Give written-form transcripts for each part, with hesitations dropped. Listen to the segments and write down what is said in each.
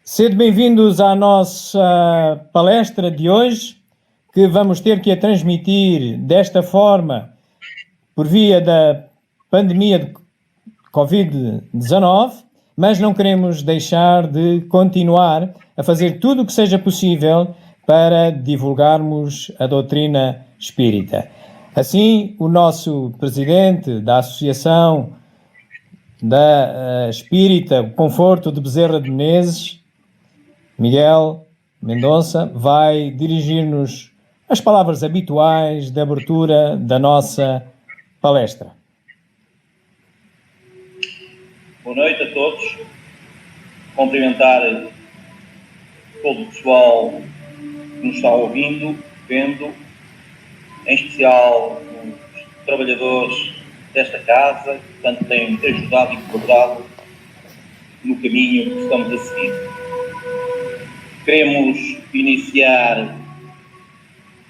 Sejam bem-vindos à nossa palestra de hoje, que vamos ter que a transmitir desta forma por via da pandemia de Covid-19, mas não queremos deixar de continuar a fazer tudo o que seja possível para divulgarmos a doutrina espírita. Assim, o nosso presidente da Associação da Espírita Conforto de Bezerra de Menezes, Miguel Mendonça, vai dirigir-nos as palavras habituais de abertura da nossa palestra. Boa noite a todos. Cumprimentar todo o pessoal que nos está ouvindo, vendo, em especial os trabalhadores desta casa, que tanto têm ajudado e colaborado no caminho que estamos a seguir. Queremos iniciar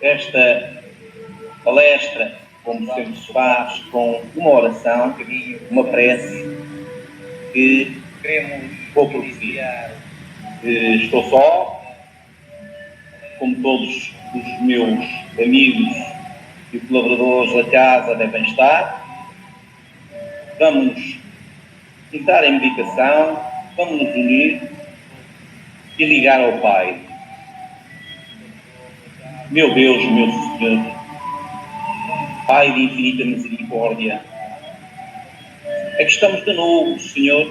esta palestra, como sempre se faz, com uma oração, uma prece, que vou proferir. Estou só, como todos os meus amigos e colaboradores da casa devem estar. Vamos entrar em meditação, vamos nos unir e ligar ao Pai. Meu Deus, meu Senhor, Pai de infinita misericórdia, aqui estamos de novo, Senhor,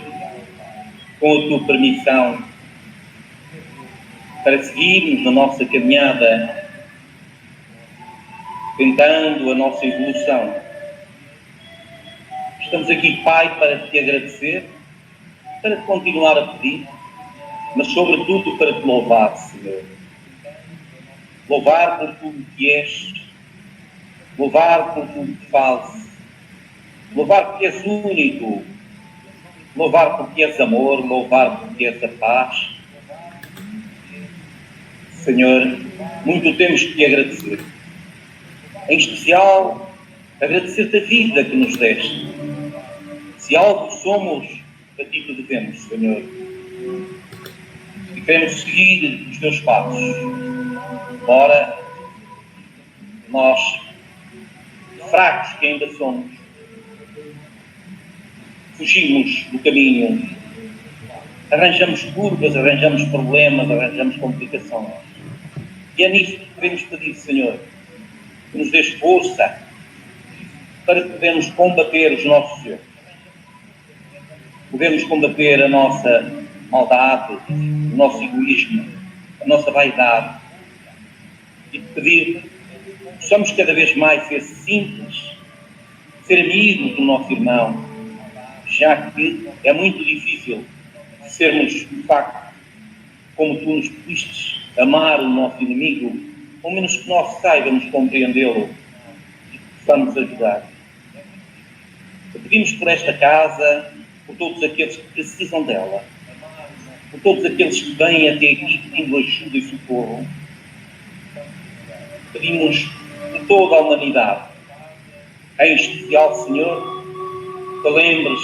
com a Tua permissão, para seguirmos na nossa caminhada, tentando a nossa evolução. Estamos aqui, Pai, para Te agradecer, para Te continuar a pedir, mas sobretudo para Te louvar, Senhor. Louvar por tudo que és, louvar por tudo que fazes, louvar porque és único, louvar porque és amor, louvar porque és a paz. Senhor, muito temos que Te agradecer. Em especial, agradecer-Te a vida que nos deste. Se algo somos, a Ti te devemos, Senhor. E queremos seguir os Teus passos. Ora, nós, fracos que ainda somos, fugimos do caminho, arranjamos curvas, arranjamos problemas, arranjamos complicações. E é nisso que queremos pedir, Senhor, que nos dês força para que podermos combater os nossos erros. Podemos combater a nossa maldade, o nosso egoísmo, a nossa vaidade. E pedir que possamos cada vez mais ser simples, ser amigos do nosso irmão, já que é muito difícil sermos, de facto, como Tu nos pediste, amar o nosso inimigo, ao menos que nós saibamos compreendê-lo e que possamos ajudar. Pedimos por esta casa, por todos aqueles que precisam dela, por todos aqueles que vêm até aqui pedindo ajuda e socorro. Pedimos por toda a humanidade, em especial, Senhor, que lembres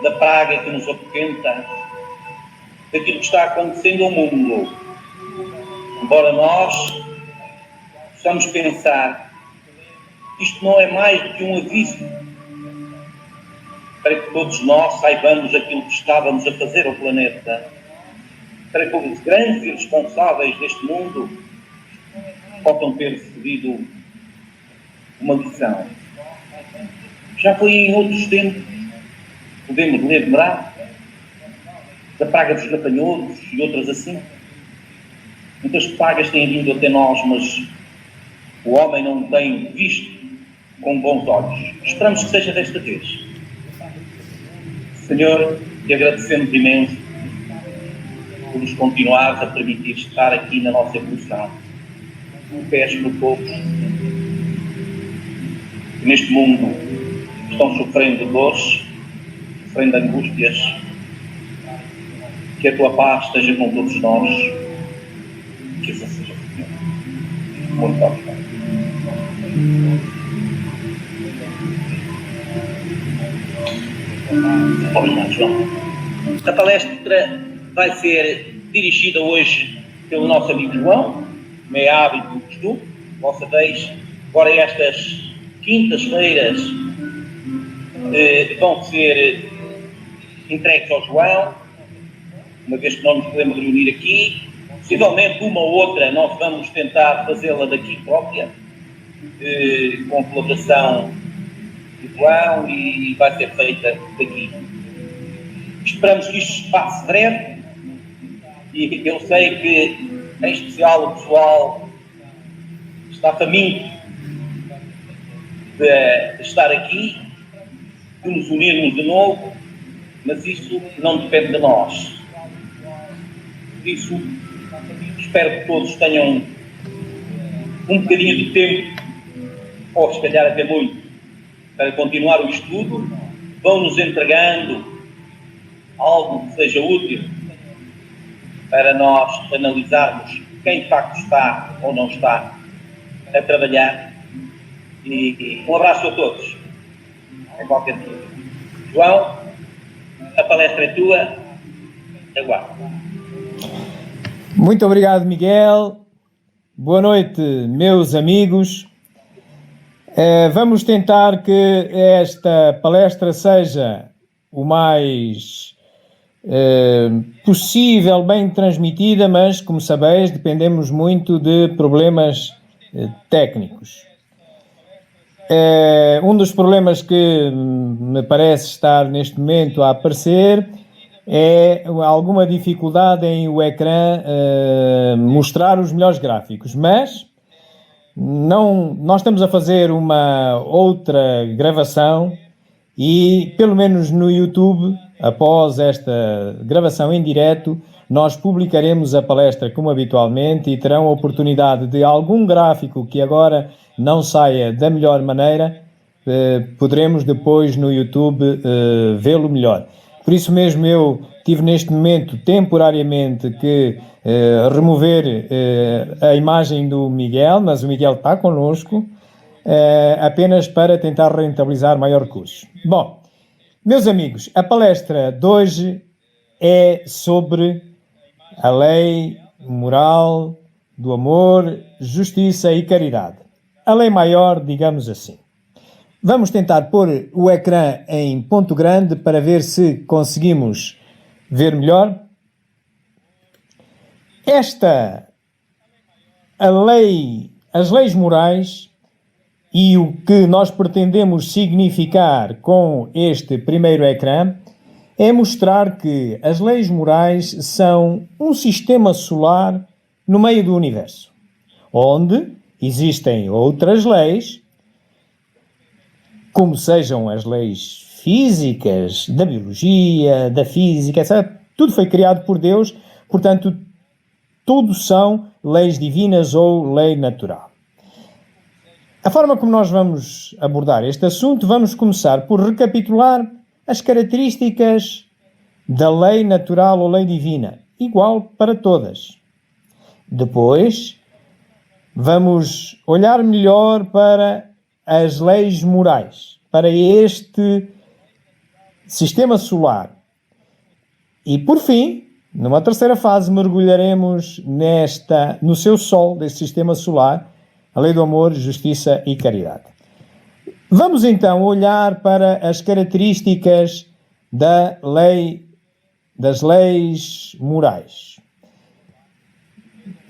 da praga que nos apoquenta, daquilo que está acontecendo ao mundo. Embora nós possamos pensar que isto não é mais do que um aviso para que todos nós saibamos aquilo que estávamos a fazer ao planeta, para que os grandes e responsáveis deste mundo possam ter recebido uma lição. Já foi em outros tempos, podemos lembrar da praga dos gafanhotos e outras assim. Muitas pragas têm vindo até nós, mas o homem não tem visto com bons olhos. Esperamos que seja desta vez. Senhor, te agradecemos imenso por nos continuares a permitir estar aqui na nossa evolução. Tu pedes por todos que neste mundo estão sofrendo dores, sofrendo angústias. Que a Tua paz esteja com todos nós. Que isso seja, Senhor. Muito obrigado. Obrigado, João. A palestra vai ser dirigida hoje pelo nosso amigo João, como é hábito e costume. Vossa vez, agora estas quintas-feiras vão ser entregues ao João, uma vez que não nos podemos reunir aqui. Possivelmente uma ou outra nós vamos tentar fazê-la daqui própria, com colaboração do João, e vai ser feita daqui. Esperamos que isto se passe breve, e eu sei que, em especial, o pessoal está faminto de estar aqui, de nos unirmos de novo, mas isso não depende de nós. Por isso, espero que todos tenham um bocadinho de tempo, ou se calhar até muito, para continuar o estudo. Vão-nos entregando algo que seja útil para nós analisarmos quem de facto está ou não está a trabalhar. E um abraço a todos, em qualquer dia. João, a palestra é tua, aguardo. Muito obrigado, Miguel. Boa noite, meus amigos. Vamos tentar que esta palestra seja o mais possível bem transmitida, mas, como sabeis, dependemos muito de problemas técnicos. Um dos problemas que me parece estar neste momento a aparecer é alguma dificuldade em o ecrã mostrar os melhores gráficos, mas nós estamos a fazer uma outra gravação e, pelo menos no YouTube, após esta gravação em direto, nós publicaremos a palestra como habitualmente e terão a oportunidade de algum gráfico que agora não saia da melhor maneira, poderemos depois no YouTube vê-lo melhor. Por isso mesmo eu tive neste momento temporariamente que remover a imagem do Miguel, mas o Miguel está connosco, apenas para tentar rentabilizar maior custo. Bom, meus amigos, a palestra de hoje é sobre a lei moral do amor, justiça e caridade. A lei maior, digamos assim. Vamos tentar pôr o ecrã em ponto grande para ver se conseguimos ver melhor. As leis morais e o que nós pretendemos significar com este primeiro ecrã é mostrar que as leis morais são um sistema solar no meio do universo, onde existem outras leis, como sejam as leis físicas, da biologia, da física, etc. Tudo foi criado por Deus, portanto, tudo são leis divinas ou lei natural. A forma como nós vamos abordar este assunto, vamos começar por recapitular as características da lei natural ou lei divina, igual para todas. Depois, vamos olhar melhor para as leis morais, para este sistema solar. E, por fim, numa terceira fase, mergulharemos no seu sol desse sistema solar, a lei do amor, justiça e caridade. Vamos então olhar para as características das leis morais.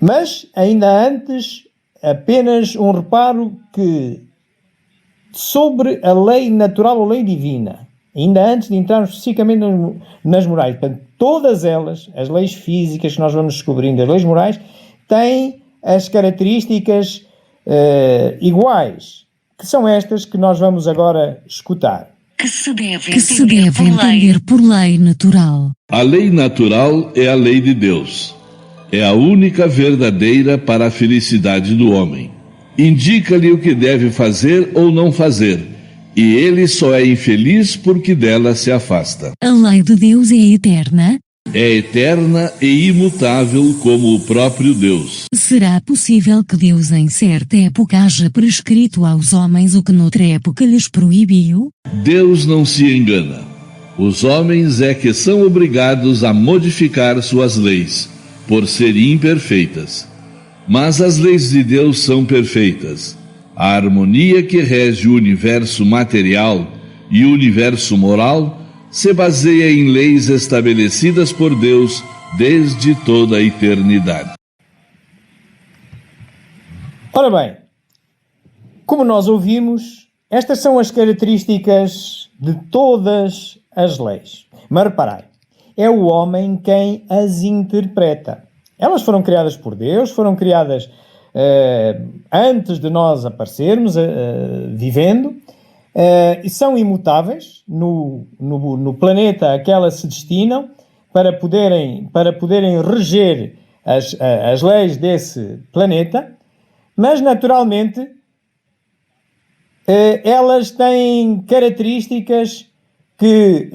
Mas, ainda antes, apenas um reparo que sobre a lei natural ou lei divina, ainda antes de entrarmos especificamente nas morais. Portanto, todas elas, as leis físicas que nós vamos descobrindo, as leis morais, têm as características iguais, que são estas que nós vamos agora escutar. Que se deve entender por lei natural. A lei natural é a lei de Deus. É a única verdadeira para a felicidade do homem. Indica-lhe o que deve fazer ou não fazer, e ele só é infeliz porque dela se afasta. A lei de Deus é eterna? É eterna e imutável como o próprio Deus. Será possível que Deus em certa época haja prescrito aos homens o que noutra época lhes proibiu? Deus não se engana. Os homens é que são obrigados a modificar suas leis, por serem imperfeitas. Mas as leis de Deus são perfeitas. A harmonia que rege o universo material e o universo moral se baseia em leis estabelecidas por Deus desde toda a eternidade. Ora bem, como nós ouvimos, estas são as características de todas as leis. Mas reparai, é o homem quem as interpreta. Elas foram criadas por Deus, foram criadas antes de nós aparecermos vivendo, e são imutáveis no planeta a que elas se destinam para poderem reger as leis desse planeta, mas naturalmente elas têm características que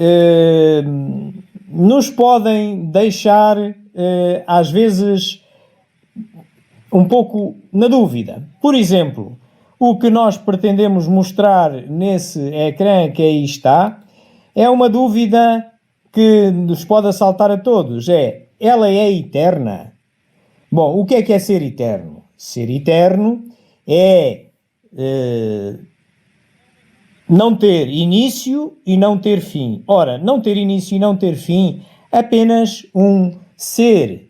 nos podem deixar às vezes um pouco na dúvida. Por exemplo, o que nós pretendemos mostrar nesse ecrã que aí está é uma dúvida que nos pode assaltar a todos. Ela é eterna? Bom, o que é ser eterno? Ser eterno é não ter início e não ter fim. Ora, não ter início e não ter fim, apenas um ser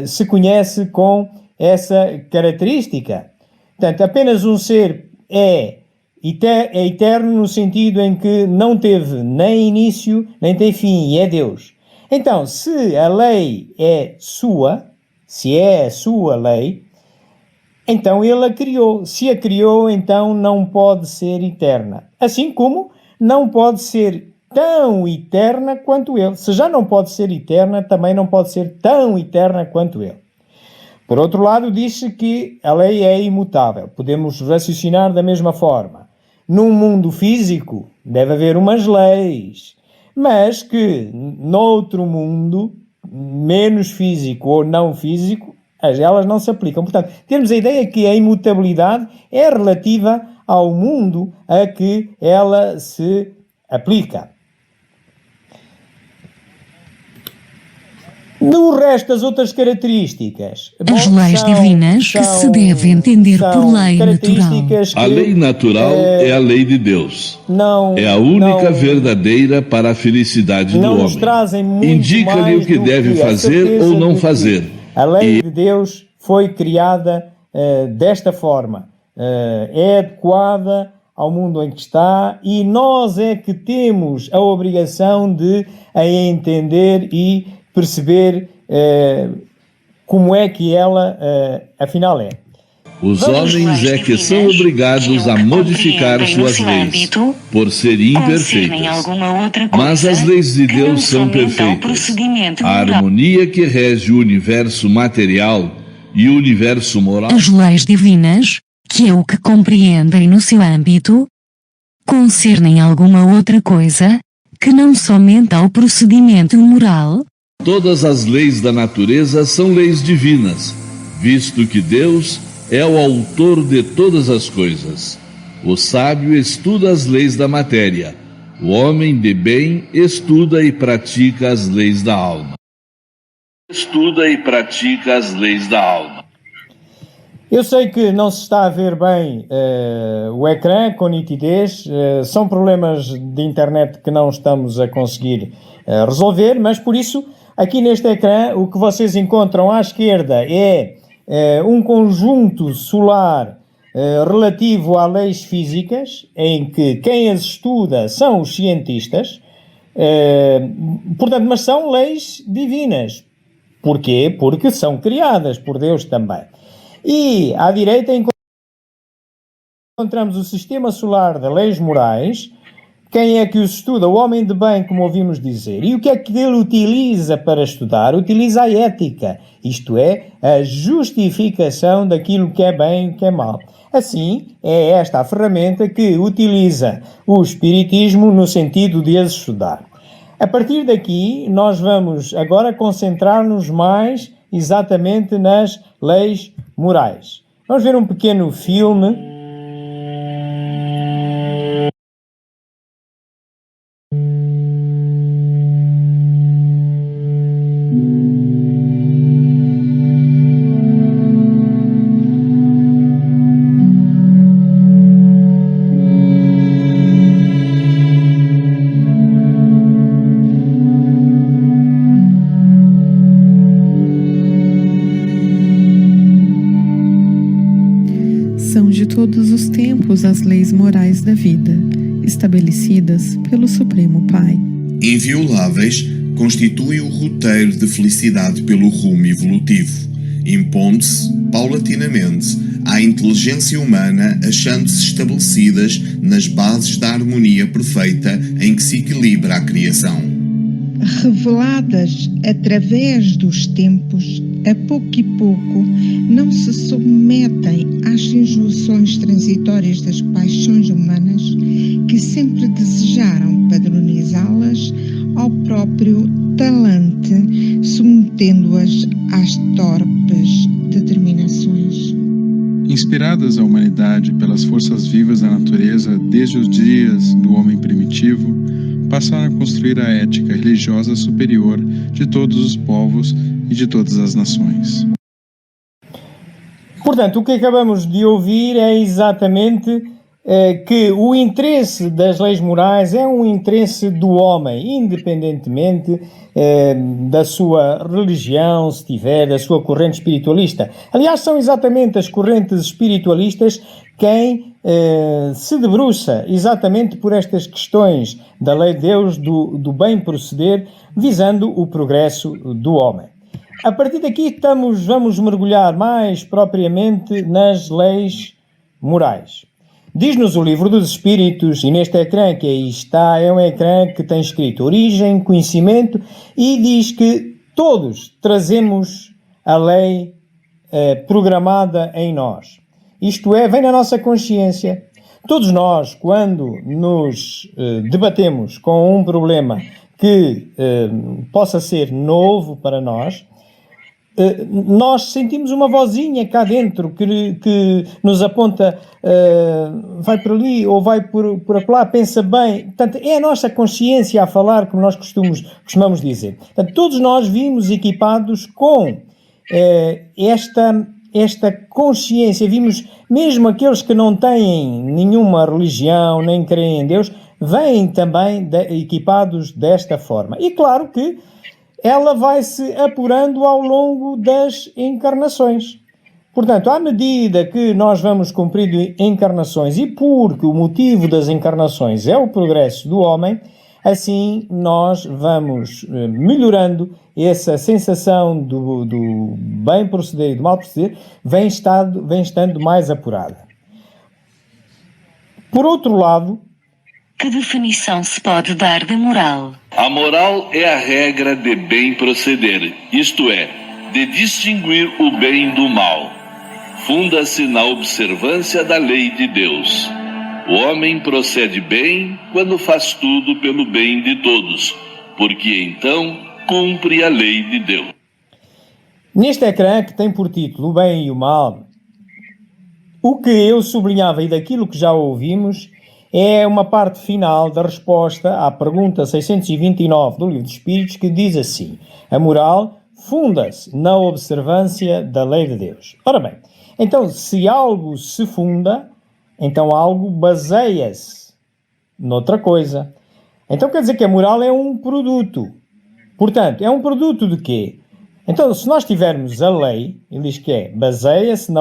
se conhece com essa característica. Portanto, apenas um ser é eterno no sentido em que não teve nem início, nem tem fim, e é Deus. Então, se a lei é sua, se é a sua lei, então ele a criou. Se a criou, então não pode ser eterna. Assim como não pode ser tão eterna quanto ele. Se já não pode ser eterna, também não pode ser tão eterna quanto ele. Por outro lado, diz-se que a lei é imutável. Podemos raciocinar da mesma forma. Num mundo físico, deve haver umas leis, mas que noutro mundo, menos físico ou não físico, elas não se aplicam. Portanto, temos a ideia que a imutabilidade é relativa ao mundo a que ela se aplica. Do resto das outras características... As leis divinas que se deve entender por lei natural. A lei natural é a lei de Deus. É a única verdadeira para a felicidade do homem. Indica-lhe o que deve fazer ou não fazer. A lei de Deus foi criada desta forma. É adequada ao mundo em que está e nós é que temos a obrigação de a entender e perceber como é que ela afinal é. Os homens é que são obrigados a modificar suas leis, por serem imperfeitas. Mas as leis de Deus são perfeitas. A harmonia que rege o universo material e o universo moral. As leis divinas, que é o que compreendem no seu âmbito, concernem alguma outra coisa, que não somente ao procedimento moral. Todas as leis da natureza são leis divinas, visto que Deus é o autor de todas as coisas. O sábio estuda as leis da matéria. O homem de bem estuda e pratica as leis da alma. Estuda e pratica as leis da alma. Eu sei que não se está a ver bem o ecrã com nitidez. São problemas de internet que não estamos a conseguir resolver, mas por isso, aqui neste ecrã, o que vocês encontram à esquerda é um conjunto solar relativo a leis físicas, em que quem as estuda são os cientistas, portanto, mas são leis divinas. Porquê? Porque são criadas por Deus também. E à direita encontramos o sistema solar de leis morais. Quem é que os estuda? O homem de bem, como ouvimos dizer. E o que é que ele utiliza para estudar? Utiliza a ética, isto é, a justificação daquilo que é bem e o que é mal. Assim, é esta a ferramenta que utiliza o Espiritismo no sentido de as estudar. A partir daqui, nós vamos agora concentrar-nos mais exatamente nas leis morais. Vamos ver um pequeno filme. de todos os tempos as leis morais da vida, estabelecidas pelo Supremo Pai. Invioláveis, constituem o roteiro de felicidade pelo rumo evolutivo, impondo-se, paulatinamente, à inteligência humana, achando-se estabelecidas nas bases da harmonia perfeita em que se equilibra a criação. Reveladas através dos tempos, a pouco e pouco, não se submetem às injunções transitórias das paixões humanas que sempre desejaram padronizá-las ao próprio talante, submetendo-as às torpes determinações. Inspiradas a humanidade pelas forças vivas da natureza desde os dias do homem primitivo, passaram a construir a ética religiosa superior de todos os povos e de todas as nações. Portanto, o que acabamos de ouvir é exatamente que o interesse das leis morais é um interesse do homem, independentemente da sua religião, se tiver, da sua corrente espiritualista. Aliás, são exatamente as correntes espiritualistas quem se debruça exatamente por estas questões da lei de Deus, do bem proceder, visando o progresso do homem. A partir daqui vamos mergulhar mais propriamente nas leis morais. Diz-nos o Livro dos Espíritos, e neste ecrã que aí está, é um ecrã que tem escrito origem, conhecimento, e diz que todos trazemos a lei programada em nós. Isto é, vem na nossa consciência. Todos nós, quando nos debatemos com um problema que possa ser novo para nós, nós sentimos uma vozinha cá dentro que nos aponta, vai por ali ou vai por acolá, pensa bem. Portanto, é a nossa consciência a falar, como nós costumamos dizer. Portanto, todos nós vimos equipados com esta consciência. Vimos, mesmo aqueles que não têm nenhuma religião, nem creem em Deus, vêm também equipados desta forma. E claro que ela vai-se apurando ao longo das encarnações. Portanto, à medida que nós vamos cumprindo encarnações, e porque o motivo das encarnações é o progresso do homem, assim nós vamos melhorando essa sensação do bem proceder e do mal proceder, vem estando mais apurada. Por outro lado, que definição se pode dar de moral? A moral é a regra de bem proceder, isto é, de distinguir o bem do mal. Funda-se na observância da lei de Deus. O homem procede bem quando faz tudo pelo bem de todos, porque então cumpre a lei de Deus. Neste ecrã, que tem por título O Bem e o Mal, o que eu sublinhava e daquilo que já ouvimos é uma parte final da resposta à pergunta 629 do Livro dos Espíritos, que diz assim: a moral funda-se na observância da lei de Deus. Ora bem, então se algo se funda, então algo baseia-se noutra coisa. Então quer dizer que a moral é um produto. Portanto, é um produto de quê? Então, se nós tivermos a lei, ele diz que baseia-se,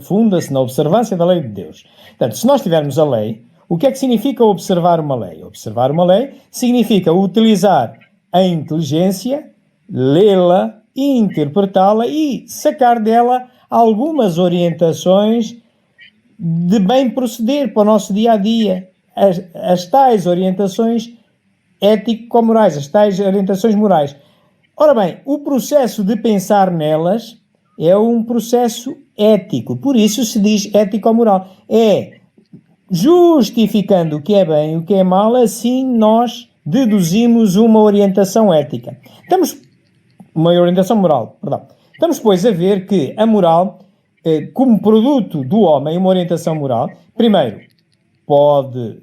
funda-se na observância da lei de Deus. Portanto, se nós tivermos a lei, o que é que significa observar uma lei? Observar uma lei significa utilizar a inteligência, lê-la, interpretá-la e sacar dela algumas orientações de bem proceder para o nosso dia-a-dia. As tais orientações ético-morais, as tais orientações morais. Ora bem, o processo de pensar nelas é um processo ético, por isso se diz ético-moral. É justificando o que é bem e o que é mal, assim nós deduzimos uma orientação ética. Uma orientação moral, perdão. Estamos, pois, a ver que a moral, como produto do homem, uma orientação moral, primeiro, pode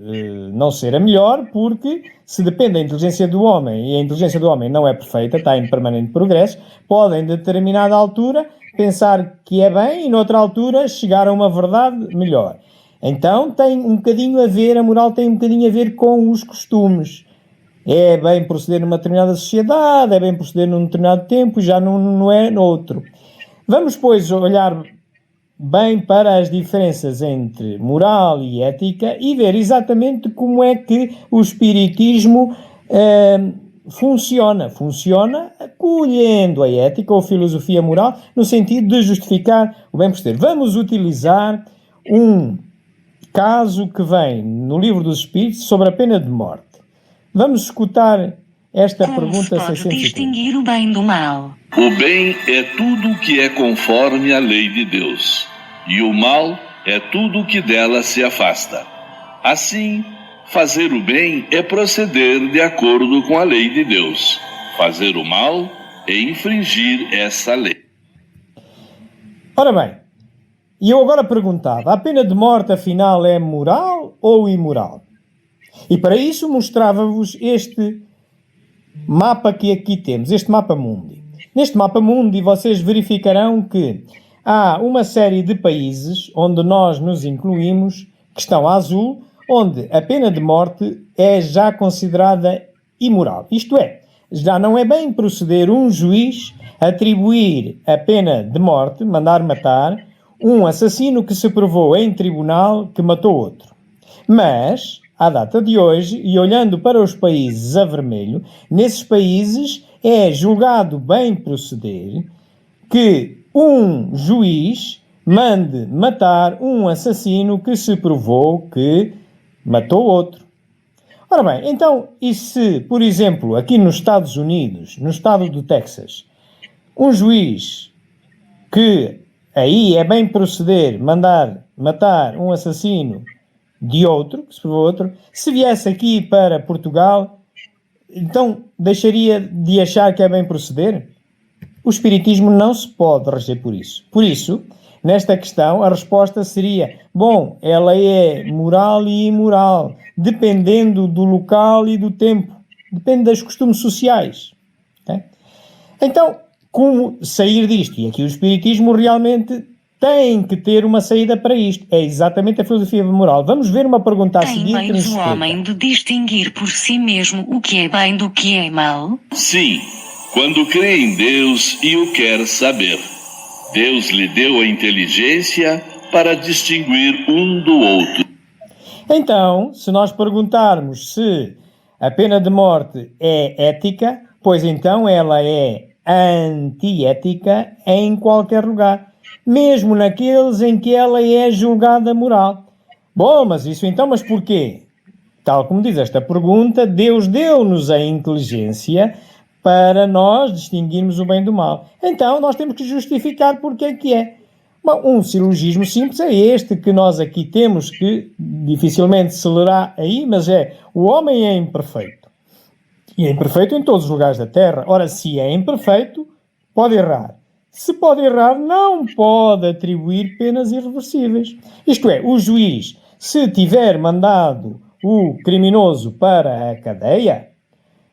não ser a melhor, porque se depende da inteligência do homem, e a inteligência do homem não é perfeita, está em permanente progresso, pode, em determinada altura, pensar que é bem e, noutra altura, chegar a uma verdade melhor. Então, tem um bocadinho a ver, a moral tem um bocadinho a ver com os costumes. É bem proceder numa determinada sociedade, é bem proceder num determinado tempo, já não é noutro. Vamos, pois, olhar bem para as diferenças entre moral e ética e ver exatamente como é que o espiritismo funciona. Funciona acolhendo a ética ou filosofia moral no sentido de justificar o bem proceder. Vamos utilizar um caso que vem no Livro dos Espíritos sobre a pena de morte. Vamos escutar esta Como pergunta se pode 630. distinguir o bem do mal? O bem é tudo o que é conforme à lei de Deus, e o mal é tudo o que dela se afasta. Assim, fazer o bem é proceder de acordo com a lei de Deus. Fazer o mal é infringir essa lei. Ora bem, e eu agora perguntava, a pena de morte afinal é moral ou imoral? E para isso mostrava-vos este mapa que aqui temos, este mapa mundi. Neste mapa mundi vocês verificarão que há uma série de países onde nós nos incluímos, que estão a azul, onde a pena de morte é já considerada imoral. Isto é, já não é bem proceder um juiz atribuir a pena de morte, mandar matar, um assassino que se provou em tribunal que matou outro. Mas, à data de hoje, e olhando para os países a vermelho, nesses países é julgado bem proceder que um juiz mande matar um assassino que se provou que matou outro. Ora bem, então, e se, por exemplo, aqui nos Estados Unidos, no estado do Texas, um juiz que aí é bem proceder mandar matar um assassino de outro, que se provou outro, se viesse aqui para Portugal, então deixaria de achar que é bem proceder? O espiritismo não se pode reger por isso. Por isso, nesta questão, a resposta seria, bom, ela é moral e imoral, dependendo do local e do tempo. Depende dos costumes sociais. Okay? Então, como sair disto? E aqui o espiritismo realmente tem que ter uma saída para isto. É exatamente a filosofia moral. Vamos ver uma pergunta a Tem seguir que nos meios o explica. homem de distinguir por si mesmo o que é bem do que é mal? Sim, quando crê em Deus e o quer saber. Deus lhe deu a inteligência para distinguir um do outro. Então, se nós perguntarmos se a pena de morte é ética, pois então ela é antiética em qualquer lugar, mesmo naqueles em que ela é julgada moral. Bom, mas isso então, mas porquê? Tal como diz esta pergunta, Deus deu-nos a inteligência para nós distinguirmos o bem do mal. Então, nós temos que justificar porque é que é. Bom, um silogismo simples é este que nós aqui temos, que dificilmente se lerá aí, mas é: o homem é imperfeito. E é imperfeito em todos os lugares da Terra. Ora, se é imperfeito, pode errar. Se pode errar, não pode atribuir penas irreversíveis. Isto é, o juiz, se tiver mandado o criminoso para a cadeia,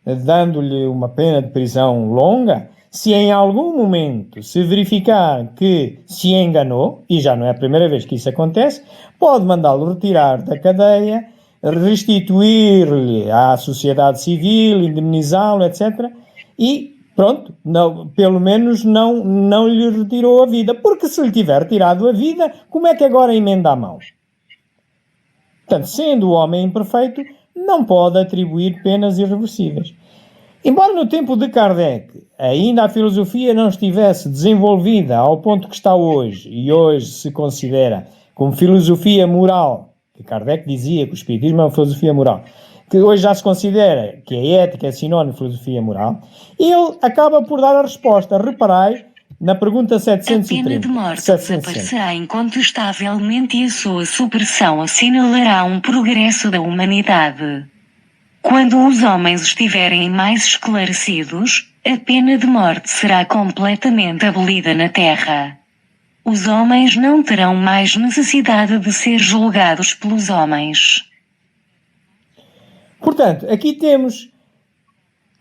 dando-lhe uma pena de prisão longa, se em algum momento se verificar que se enganou, e já não é a primeira vez que isso acontece, pode mandá-lo retirar da cadeia, restituir-lhe à sociedade civil, indemnizá-lo, etc. E pronto, não, pelo menos não lhe retirou a vida. Porque se lhe tiver retirado a vida, como é que agora emenda a mão? Portanto, sendo o homem imperfeito, não pode atribuir penas irreversíveis. Embora no tempo de Kardec ainda a filosofia não estivesse desenvolvida ao ponto que está hoje, e hoje se considera como filosofia moral, que Kardec dizia que o espiritismo é uma filosofia moral, que hoje já se considera que a ética é sinónimo de filosofia moral, ele acaba por dar a resposta. Reparai na pergunta 730. A pena de morte desaparecerá incontestavelmente e a sua supressão assinalará um progresso da humanidade. Quando os homens estiverem mais esclarecidos, a pena de morte será completamente abolida na Terra. Os homens não terão mais necessidade de ser julgados pelos homens. Portanto, aqui temos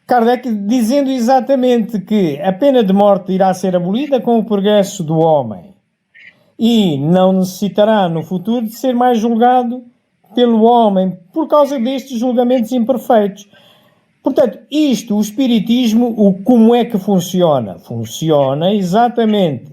Kardec dizendo exatamente que a pena de morte irá ser abolida com o progresso do homem e não necessitará no futuro de ser mais julgado pelo homem por causa destes julgamentos imperfeitos. Portanto, isto, o espiritismo, como é que funciona? Funciona exatamente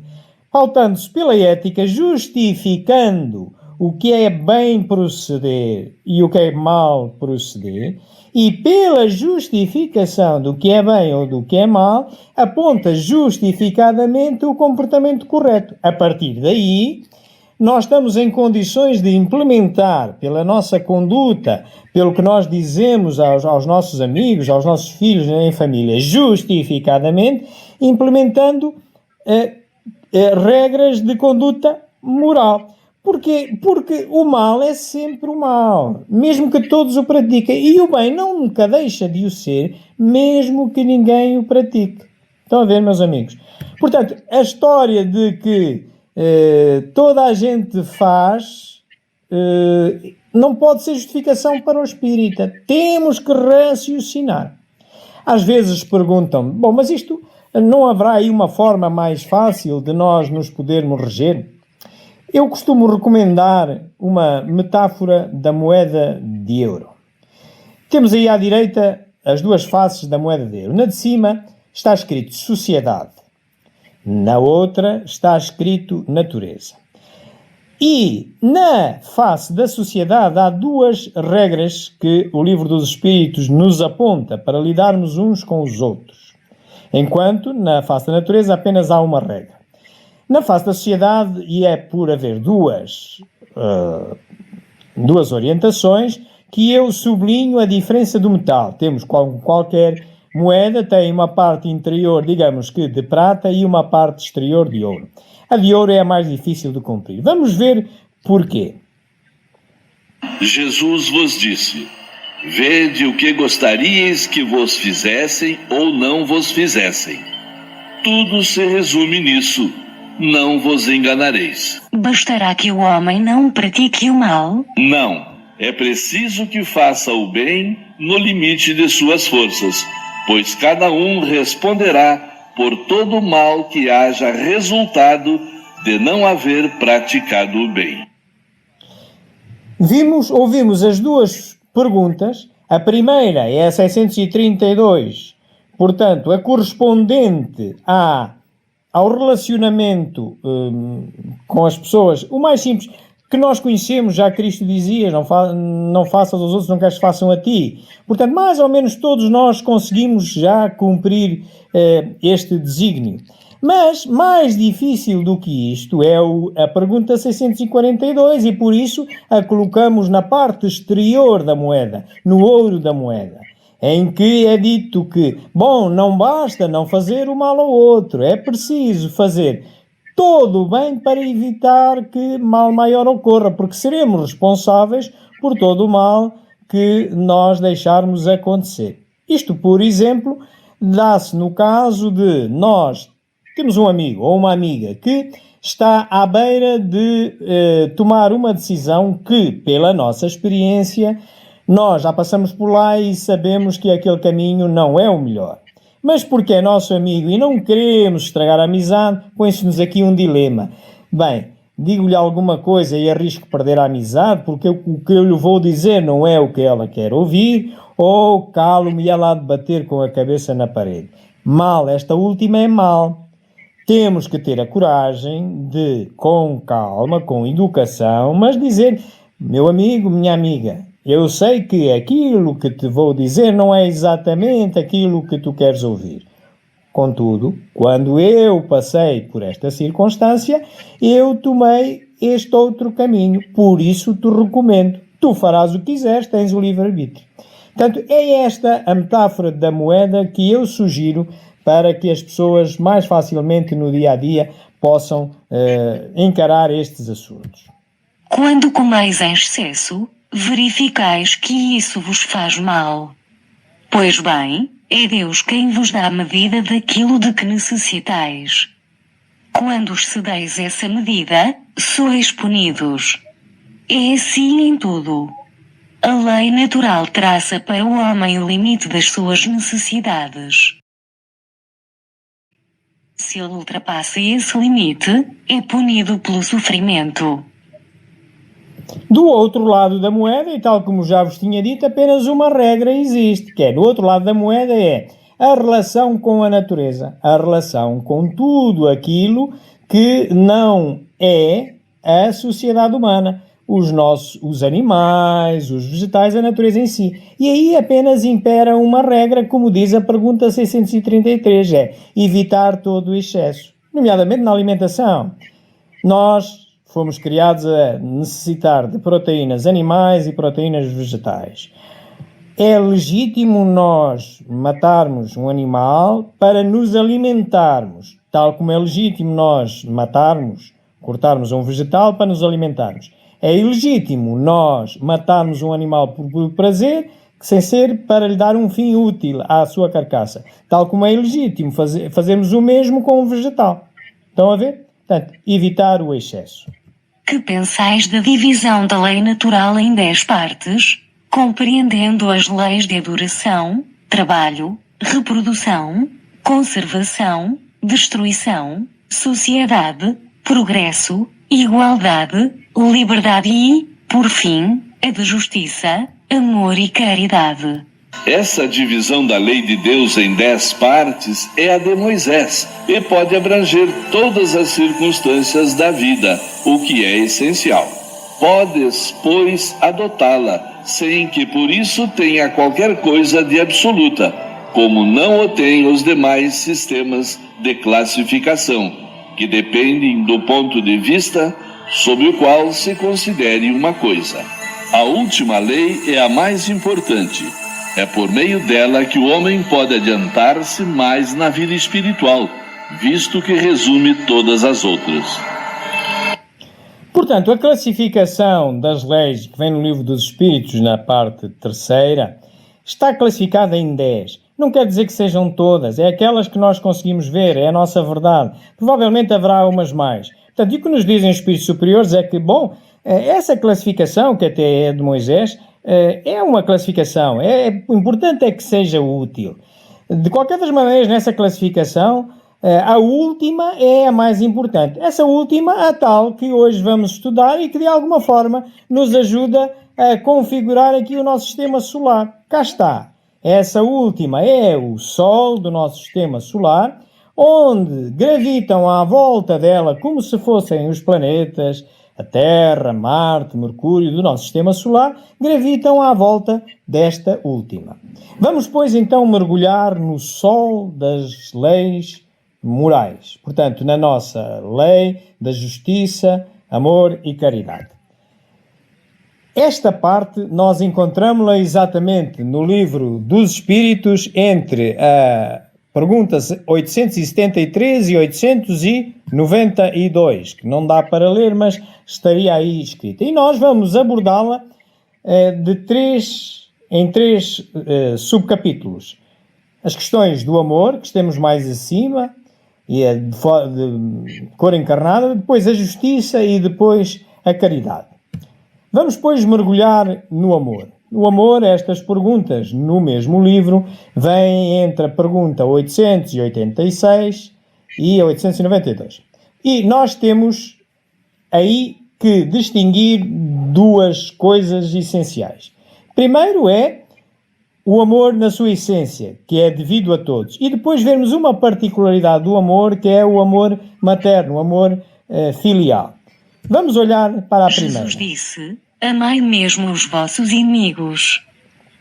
pautando-se pela ética, justificando o que é bem proceder e o que é mal proceder, e pela justificação do que é bem ou do que é mal, aponta justificadamente o comportamento correto. A partir daí, nós estamos em condições de implementar, pela nossa conduta, pelo que nós dizemos aos nossos amigos, aos nossos filhos em família, justificadamente, implementando regras de conduta moral. Porquê? Porque o mal é sempre o mal, mesmo que todos o pratiquem. E o bem nunca deixa de o ser, mesmo que ninguém o pratique. Estão a ver, meus amigos? Portanto, a história de que toda a gente faz não pode ser justificação para o espírita. Temos que raciocinar. Às vezes perguntam-me, bom, mas isto não haverá aí uma forma mais fácil de nós nos podermos reger? Eu costumo recomendar uma metáfora da moeda de euro. Temos aí à direita as duas faces da moeda de euro. Na de cima está escrito sociedade. Na outra está escrito natureza. E na face da sociedade há duas regras que o Livro dos Espíritos nos aponta para lidarmos uns com os outros. Enquanto na face da natureza apenas há uma regra. Na face da sociedade, e é por haver duas orientações, que eu sublinho a diferença do metal. Temos qualquer moeda, tem uma parte interior, digamos que de prata, e uma parte exterior de ouro. A de ouro é a mais difícil de cumprir. Vamos ver porquê. Jesus vos disse: vede o que gostaríeis que vos fizessem ou não vos fizessem. Tudo se resume nisso. Não vos enganareis. Bastará que o homem não pratique o mal? Não. É preciso que faça o bem no limite de suas forças, pois cada um responderá por todo o mal que haja resultado de não haver praticado o bem. Ouvimos as duas perguntas. A primeira é a 632, portanto, a correspondente ao relacionamento com as pessoas, o mais simples que nós conhecemos. Já Cristo dizia, não faças aos outros, não queres que façam a ti. Portanto, mais ou menos todos nós conseguimos já cumprir este desígnio. Mas mais difícil do que isto é a pergunta 642, e por isso a colocamos na parte exterior da moeda, no ouro da moeda, em que é dito que, bom, não basta não fazer o mal ao outro, é preciso fazer todo o bem para evitar que mal maior ocorra, porque seremos responsáveis por todo o mal que nós deixarmos acontecer. Isto, por exemplo, dá-se no caso de nós temos um amigo ou uma amiga que está à beira de tomar uma decisão que, pela nossa experiência, nós já passamos por lá e sabemos que aquele caminho não é o melhor. Mas porque é nosso amigo e não queremos estragar a amizade, põe-se-nos aqui um dilema. Bem, digo-lhe alguma coisa e arrisco perder a amizade porque o que eu lhe vou dizer não é o que ela quer ouvir, ou calo-me e ela há de bater com a cabeça na parede. Mal, esta última é mal. Temos que ter a coragem de, com calma, com educação, mas dizer, meu amigo, minha amiga, eu sei que aquilo que te vou dizer não é exatamente aquilo que tu queres ouvir. Contudo, quando eu passei por esta circunstância, eu tomei este outro caminho. Por isso te recomendo. Tu farás o que quiseres, tens o livre-arbítrio. Portanto, é esta a metáfora da moeda que eu sugiro para que as pessoas mais facilmente no dia-a-dia possam encarar estes assuntos. Quando comeis em excesso, verificais que isso vos faz mal. Pois bem, é Deus quem vos dá a medida daquilo de que necessitais. Quando excedeis essa medida, sois punidos. É assim em tudo. A lei natural traça para o homem o limite das suas necessidades. Se ele ultrapassa esse limite, é punido pelo sofrimento. Do outro lado da moeda, e tal como já vos tinha dito, apenas uma regra existe, que é, do outro lado da moeda a relação com a natureza, a relação com tudo aquilo que não é a sociedade humana, os animais, os vegetais, a natureza em si. E aí apenas impera uma regra, como diz a pergunta 633, é evitar todo o excesso, nomeadamente na alimentação. Nós fomos criados a necessitar de proteínas animais e proteínas vegetais. É legítimo nós matarmos um animal para nos alimentarmos, tal como é legítimo nós cortarmos um vegetal para nos alimentarmos. É ilegítimo nós matarmos um animal por prazer, sem ser para lhe dar um fim útil à sua carcaça. Tal como é ilegítimo fazermos o mesmo com um vegetal. Estão a ver? Portanto, evitar o excesso. Que pensais da divisão da lei natural em 10 partes, compreendendo as leis de adoração, trabalho, reprodução, conservação, destruição, sociedade, progresso, igualdade, liberdade e, por fim, a de justiça, amor e caridade? Essa divisão da lei de Deus em 10 partes é a de Moisés e pode abranger todas as circunstâncias da vida, o que é essencial. Podes, pois, adotá-la, sem que por isso tenha qualquer coisa de absoluta, como não o têm os demais sistemas de classificação, que dependem do ponto de vista sob o qual se considere uma coisa. A última lei é a mais importante. É por meio dela que o homem pode adiantar-se mais na vida espiritual, visto que resume todas as outras. Portanto, a classificação das leis que vem no Livro dos Espíritos, na parte 3ª, está classificada em 10. Não quer dizer que sejam todas, é aquelas que nós conseguimos ver, é a nossa verdade. Provavelmente haverá umas mais. Portanto, e o que nos dizem os Espíritos Superiores é que, essa classificação, que até é de Moisés, é uma classificação. Importante é que seja útil. De qualquer das maneiras, nessa classificação, a última é a mais importante. Essa última, a tal que hoje vamos estudar e que de alguma forma nos ajuda a configurar aqui o nosso sistema solar. Cá está. Essa última é o Sol do nosso sistema solar, onde gravitam à volta dela como se fossem os planetas, a Terra, Marte, Mercúrio do nosso sistema solar, gravitam à volta desta última. Vamos, pois, então mergulhar no Sol das leis morais. Portanto, na nossa lei da justiça, amor e caridade. Esta parte nós encontramos-la exatamente no Livro dos Espíritos, entre a perguntas 873 e 892, que não dá para ler, mas estaria aí escrita. E nós vamos abordá-la em três subcapítulos. As questões do amor, que estamos mais acima, e a de cor encarnada, depois a justiça e depois a caridade. Vamos, pois, mergulhar no amor. No amor, estas perguntas no mesmo livro vêm entre a pergunta 886 e a 892. E nós temos aí que distinguir duas coisas essenciais. Primeiro é o amor na sua essência, que é devido a todos. E depois vermos uma particularidade do amor, que é o amor materno, o amor filial. Vamos olhar para a primeira. Jesus disse: amai mesmo os vossos inimigos.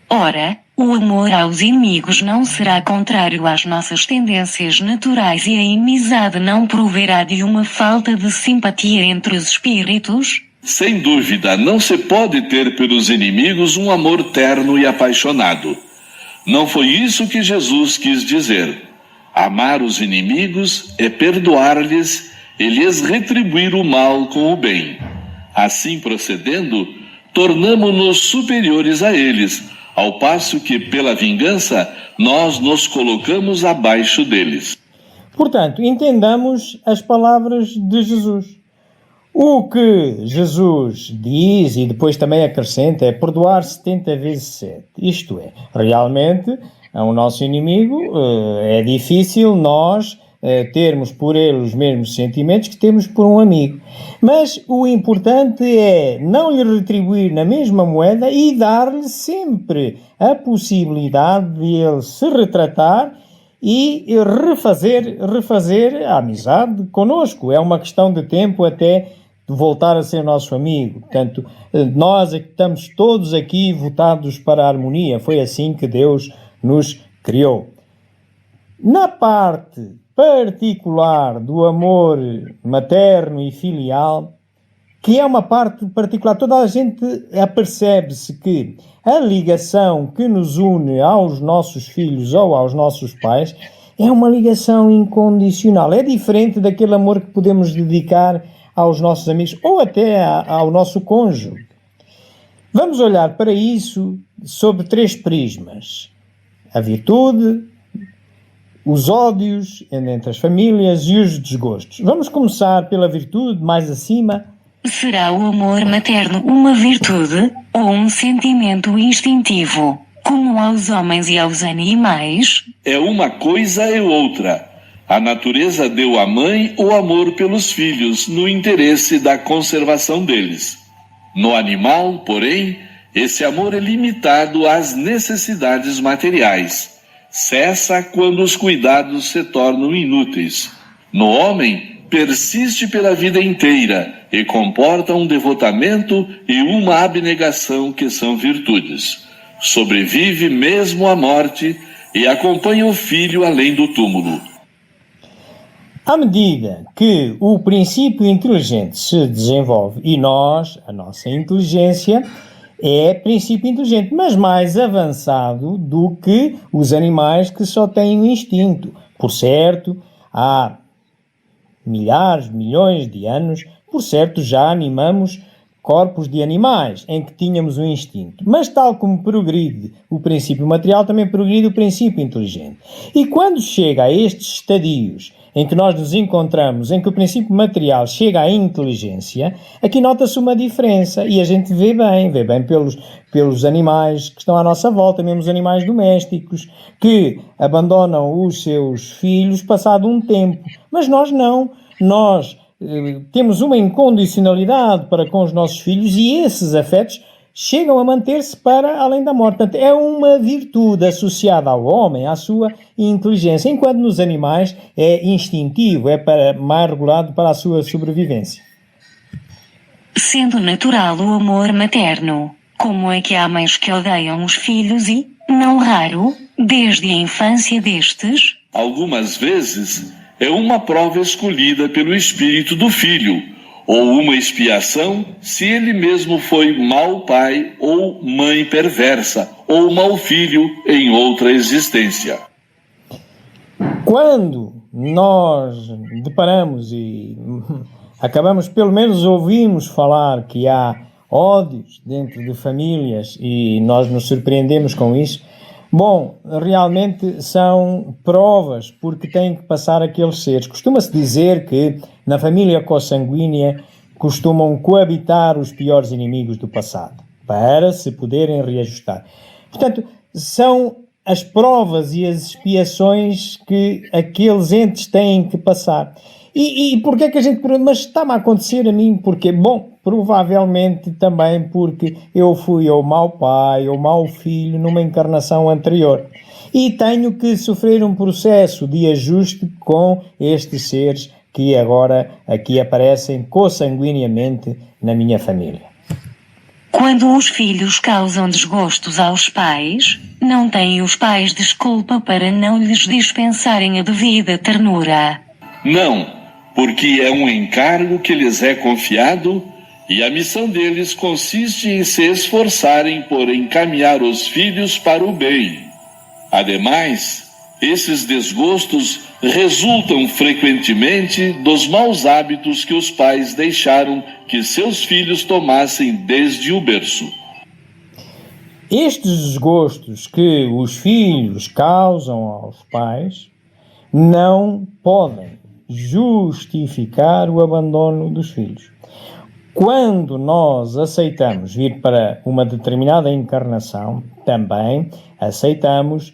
Ora, o amor aos inimigos não será contrário às nossas tendências naturais e a inimizade não proverá de uma falta de simpatia entre os espíritos? Sem dúvida, não se pode ter pelos inimigos um amor terno e apaixonado. Não foi isso que Jesus quis dizer. Amar os inimigos é perdoar-lhes e lhes retribuir o mal com o bem. Assim procedendo, tornamo-nos superiores a eles, ao passo que, pela vingança, nós nos colocamos abaixo deles. Portanto, entendamos as palavras de Jesus. O que Jesus diz e depois também acrescenta é perdoar 70 vezes 7. Isto é, realmente, ao nosso inimigo é difícil nós termos por ele os mesmos sentimentos que temos por um amigo. Mas o importante é não lhe retribuir na mesma moeda e dar-lhe sempre a possibilidade de ele se retratar e refazer a amizade conosco. É uma questão de tempo até de voltar a ser nosso amigo. Portanto, nós estamos todos aqui votados para a harmonia. Foi assim que Deus nos criou. Na parte particular do amor materno e filial, que é uma parte particular, toda a gente apercebe-se que a ligação que nos une aos nossos filhos ou aos nossos pais é uma ligação incondicional. É diferente daquele amor que podemos dedicar aos nossos amigos ou até ao nosso cônjuge. Vamos olhar para isso sob 3 prismas: a virtude, os ódios entre as famílias e os desgostos. Vamos começar pela virtude, mais acima. Será o amor materno uma virtude ou um sentimento instintivo, como aos homens e aos animais? É uma coisa e outra. A natureza deu à mãe o amor pelos filhos no interesse da conservação deles. No animal, porém, esse amor é limitado às necessidades materiais. Cessa quando os cuidados se tornam inúteis. No homem, persiste pela vida inteira e comporta um devotamento e uma abnegação que são virtudes. Sobrevive mesmo à morte e acompanha o filho além do túmulo. À medida que o princípio inteligente se desenvolve e a nossa inteligência é princípio inteligente, mas mais avançado do que os animais que só têm um instinto. Por certo, há milhares, milhões de anos, por certo, já animamos corpos de animais em que tínhamos um instinto. Mas tal como progride o princípio material, também progride o princípio inteligente. E quando chega a estes estadios em que nós nos encontramos, em que o princípio material chega à inteligência, aqui nota-se uma diferença e a gente vê bem pelos animais que estão à nossa volta, mesmo os animais domésticos, que abandonam os seus filhos passado um tempo. Mas nós não. Nós temos uma incondicionalidade para com os nossos filhos e esses afetos chegam a manter-se para além da morte. Portanto, é uma virtude associada ao homem, à sua inteligência, enquanto nos animais é instintivo, é mais regulado para a sua sobrevivência. Sendo natural o amor materno, como é que há mães que odeiam os filhos e, não raro, desde a infância destes? Algumas vezes é uma prova escolhida pelo espírito do filho, ou uma expiação se ele mesmo foi mau pai ou mãe perversa, ou mau filho em outra existência. Quando nós deparamos e acabamos, pelo menos ouvimos falar que há ódios dentro de famílias e nós nos surpreendemos com isso, bom, realmente são provas porque têm que passar aqueles seres. Costuma-se dizer que na família consanguínea costumam coabitar os piores inimigos do passado para se poderem reajustar. Portanto, são as provas e as expiações que aqueles entes têm que passar. E porquê é que a gente pergunta, mas está-me a acontecer a mim? Porque, bom, provavelmente também porque eu fui ou mau pai ou mau filho numa encarnação anterior. E tenho que sofrer um processo de ajuste com estes seres que agora aqui aparecem consanguineamente na minha família. Quando os filhos causam desgostos aos pais, não têm os pais desculpa para não lhes dispensarem a devida ternura. Não, porque é um encargo que lhes é confiado e a missão deles consiste em se esforçarem por encaminhar os filhos para o bem. Ademais, esses desgostos resultam frequentemente dos maus hábitos que os pais deixaram que seus filhos tomassem desde o berço. Estes desgostos que os filhos causam aos pais não podem justificar o abandono dos filhos. Quando nós aceitamos vir para uma determinada encarnação, também aceitamos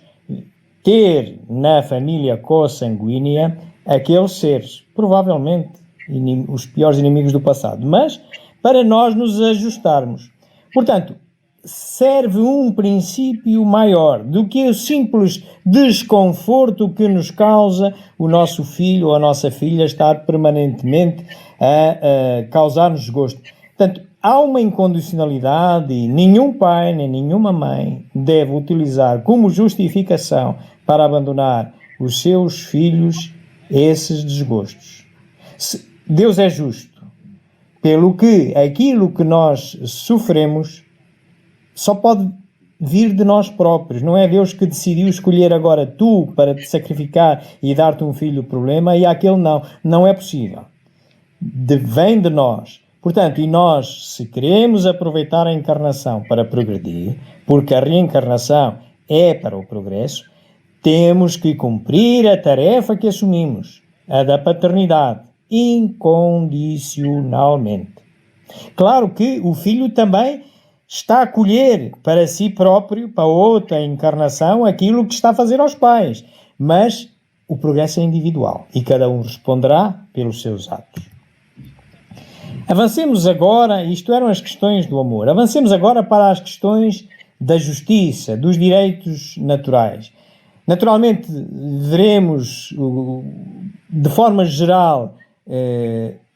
ter na família consanguínea aqueles seres, provavelmente os piores inimigos do passado, mas para nós nos ajustarmos. Portanto, serve um princípio maior do que o simples desconforto que nos causa o nosso filho ou a nossa filha estar permanentemente a causar-nos desgosto. Portanto, há uma incondicionalidade e nenhum pai nem nenhuma mãe deve utilizar como justificação para abandonar os seus filhos esses desgostos. Deus é justo, pelo que aquilo que nós sofremos só pode vir de nós próprios. Não é Deus que decidiu escolher agora tu para te sacrificar e dar-te um filho problema e aquele não. Não é possível. Vem de nós. Portanto, e nós, se queremos aproveitar a encarnação para progredir, porque a reencarnação é para o progresso, temos que cumprir a tarefa que assumimos, a da paternidade, incondicionalmente. Claro que o filho também está a colher para si próprio, para outra encarnação, aquilo que está a fazer aos pais, mas o progresso é individual e cada um responderá pelos seus atos. Avancemos agora, isto eram as questões do amor, avancemos agora para as questões da justiça, dos direitos naturais. Naturalmente, veremos de forma geral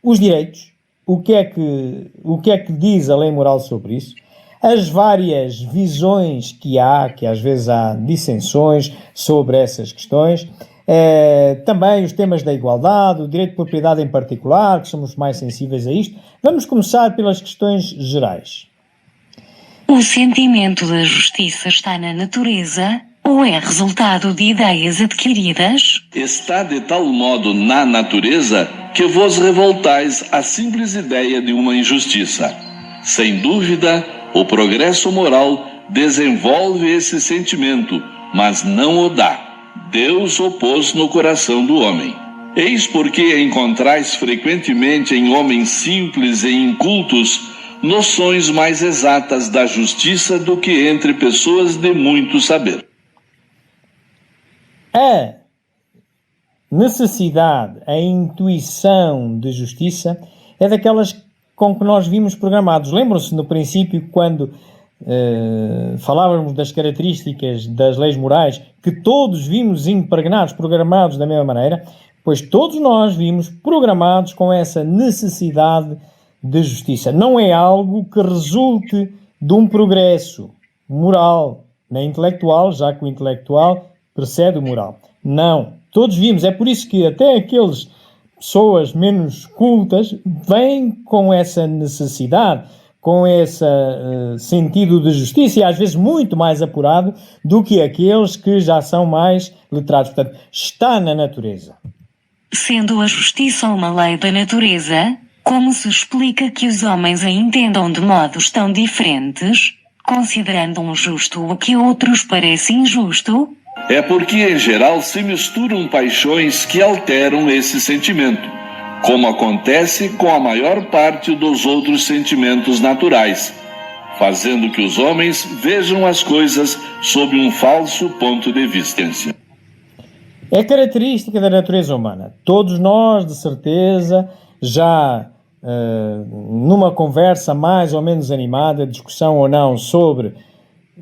os direitos, o que é que diz a lei moral sobre isso, as várias visões que às vezes há dissensões sobre essas questões, também os temas da igualdade, o direito de propriedade em particular, que somos mais sensíveis a isto. Vamos começar pelas questões gerais. O sentimento da justiça está na natureza ou é resultado de ideias adquiridas? Está de tal modo na natureza que vos revoltais à simples ideia de uma injustiça. Sem dúvida, o progresso moral desenvolve esse sentimento, mas não o dá. Deus o pôs no coração do homem. Eis porque encontrais frequentemente em homens simples e incultos noções mais exatas da justiça do que entre pessoas de muito saber. A necessidade, a intuição de justiça é daquelas com que nós vimos programados. Lembram-se no princípio quando falávamos das características das leis morais, que todos vimos impregnados, programados da mesma maneira, pois todos nós vimos programados com essa necessidade de justiça. Não é algo que resulte de um progresso moral, nem intelectual, já que o intelectual precede o moral. Não. Todos vimos. É por isso que até aqueles pessoas menos cultas vêm com essa necessidade, com esse sentido de justiça e às vezes muito mais apurado do que aqueles que já são mais letrados. Portanto, está na natureza. Sendo a justiça uma lei da natureza, como se explica que os homens a entendam de modos tão diferentes, considerando um justo o que a outros parece injusto? É porque, em geral, se misturam paixões que alteram esse sentimento, como acontece com a maior parte dos outros sentimentos naturais, fazendo que os homens vejam as coisas sob um falso ponto de vista. É característica da natureza humana. Todos nós, de certeza, já numa conversa mais ou menos animada, discussão ou não, sobre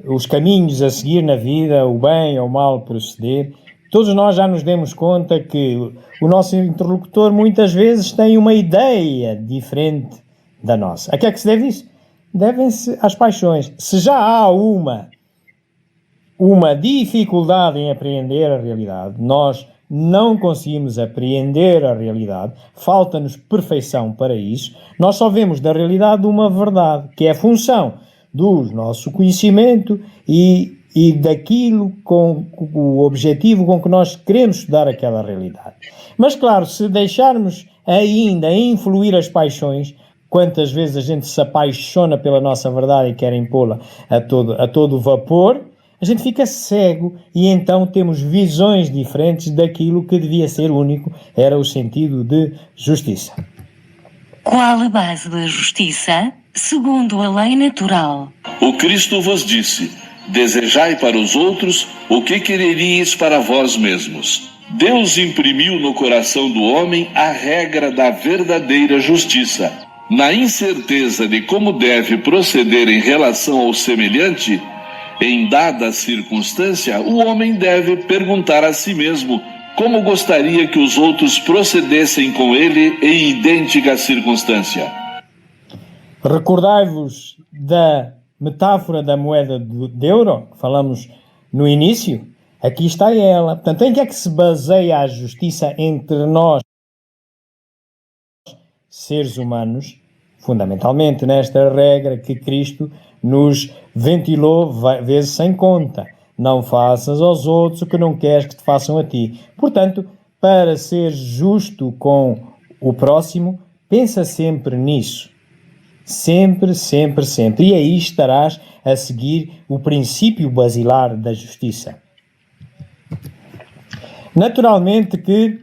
os caminhos a seguir na vida, o bem ou o mal proceder, todos nós já nos demos conta que o nosso interlocutor muitas vezes tem uma ideia diferente da nossa. A que é que se deve isso? Devem-se às paixões. Se já há uma dificuldade em apreender a realidade, nós não conseguimos apreender a realidade, falta-nos perfeição para isso, nós só vemos da realidade uma verdade, que é a função do nosso conhecimento e daquilo com o objetivo com que nós queremos estudar aquela realidade. Mas claro, se deixarmos ainda influir as paixões, quantas vezes a gente se apaixona pela nossa verdade e quer impô-la a todo vapor, a gente fica cego e então temos visões diferentes daquilo que devia ser único, era o sentido de justiça. Qual a base da justiça, segundo a lei natural? O Cristo vos disse: desejai para os outros o que quereríeis para vós mesmos. Deus imprimiu no coração do homem a regra da verdadeira justiça. Na incerteza de como deve proceder em relação ao semelhante, em dada circunstância, o homem deve perguntar a si mesmo como gostaria que os outros procedessem com ele em idêntica circunstância. Recordai-vos da metáfora da moeda de euro, que falamos no início. Aqui está ela. Portanto, em que é que se baseia a justiça entre nós, seres humanos? Fundamentalmente nesta regra que Cristo nos ventilou vezes sem conta. Não faças aos outros o que não queres que te façam a ti. Portanto, para ser justo com o próximo, pensa sempre nisso. Sempre, sempre, sempre. E aí estarás a seguir o princípio basilar da justiça. Naturalmente que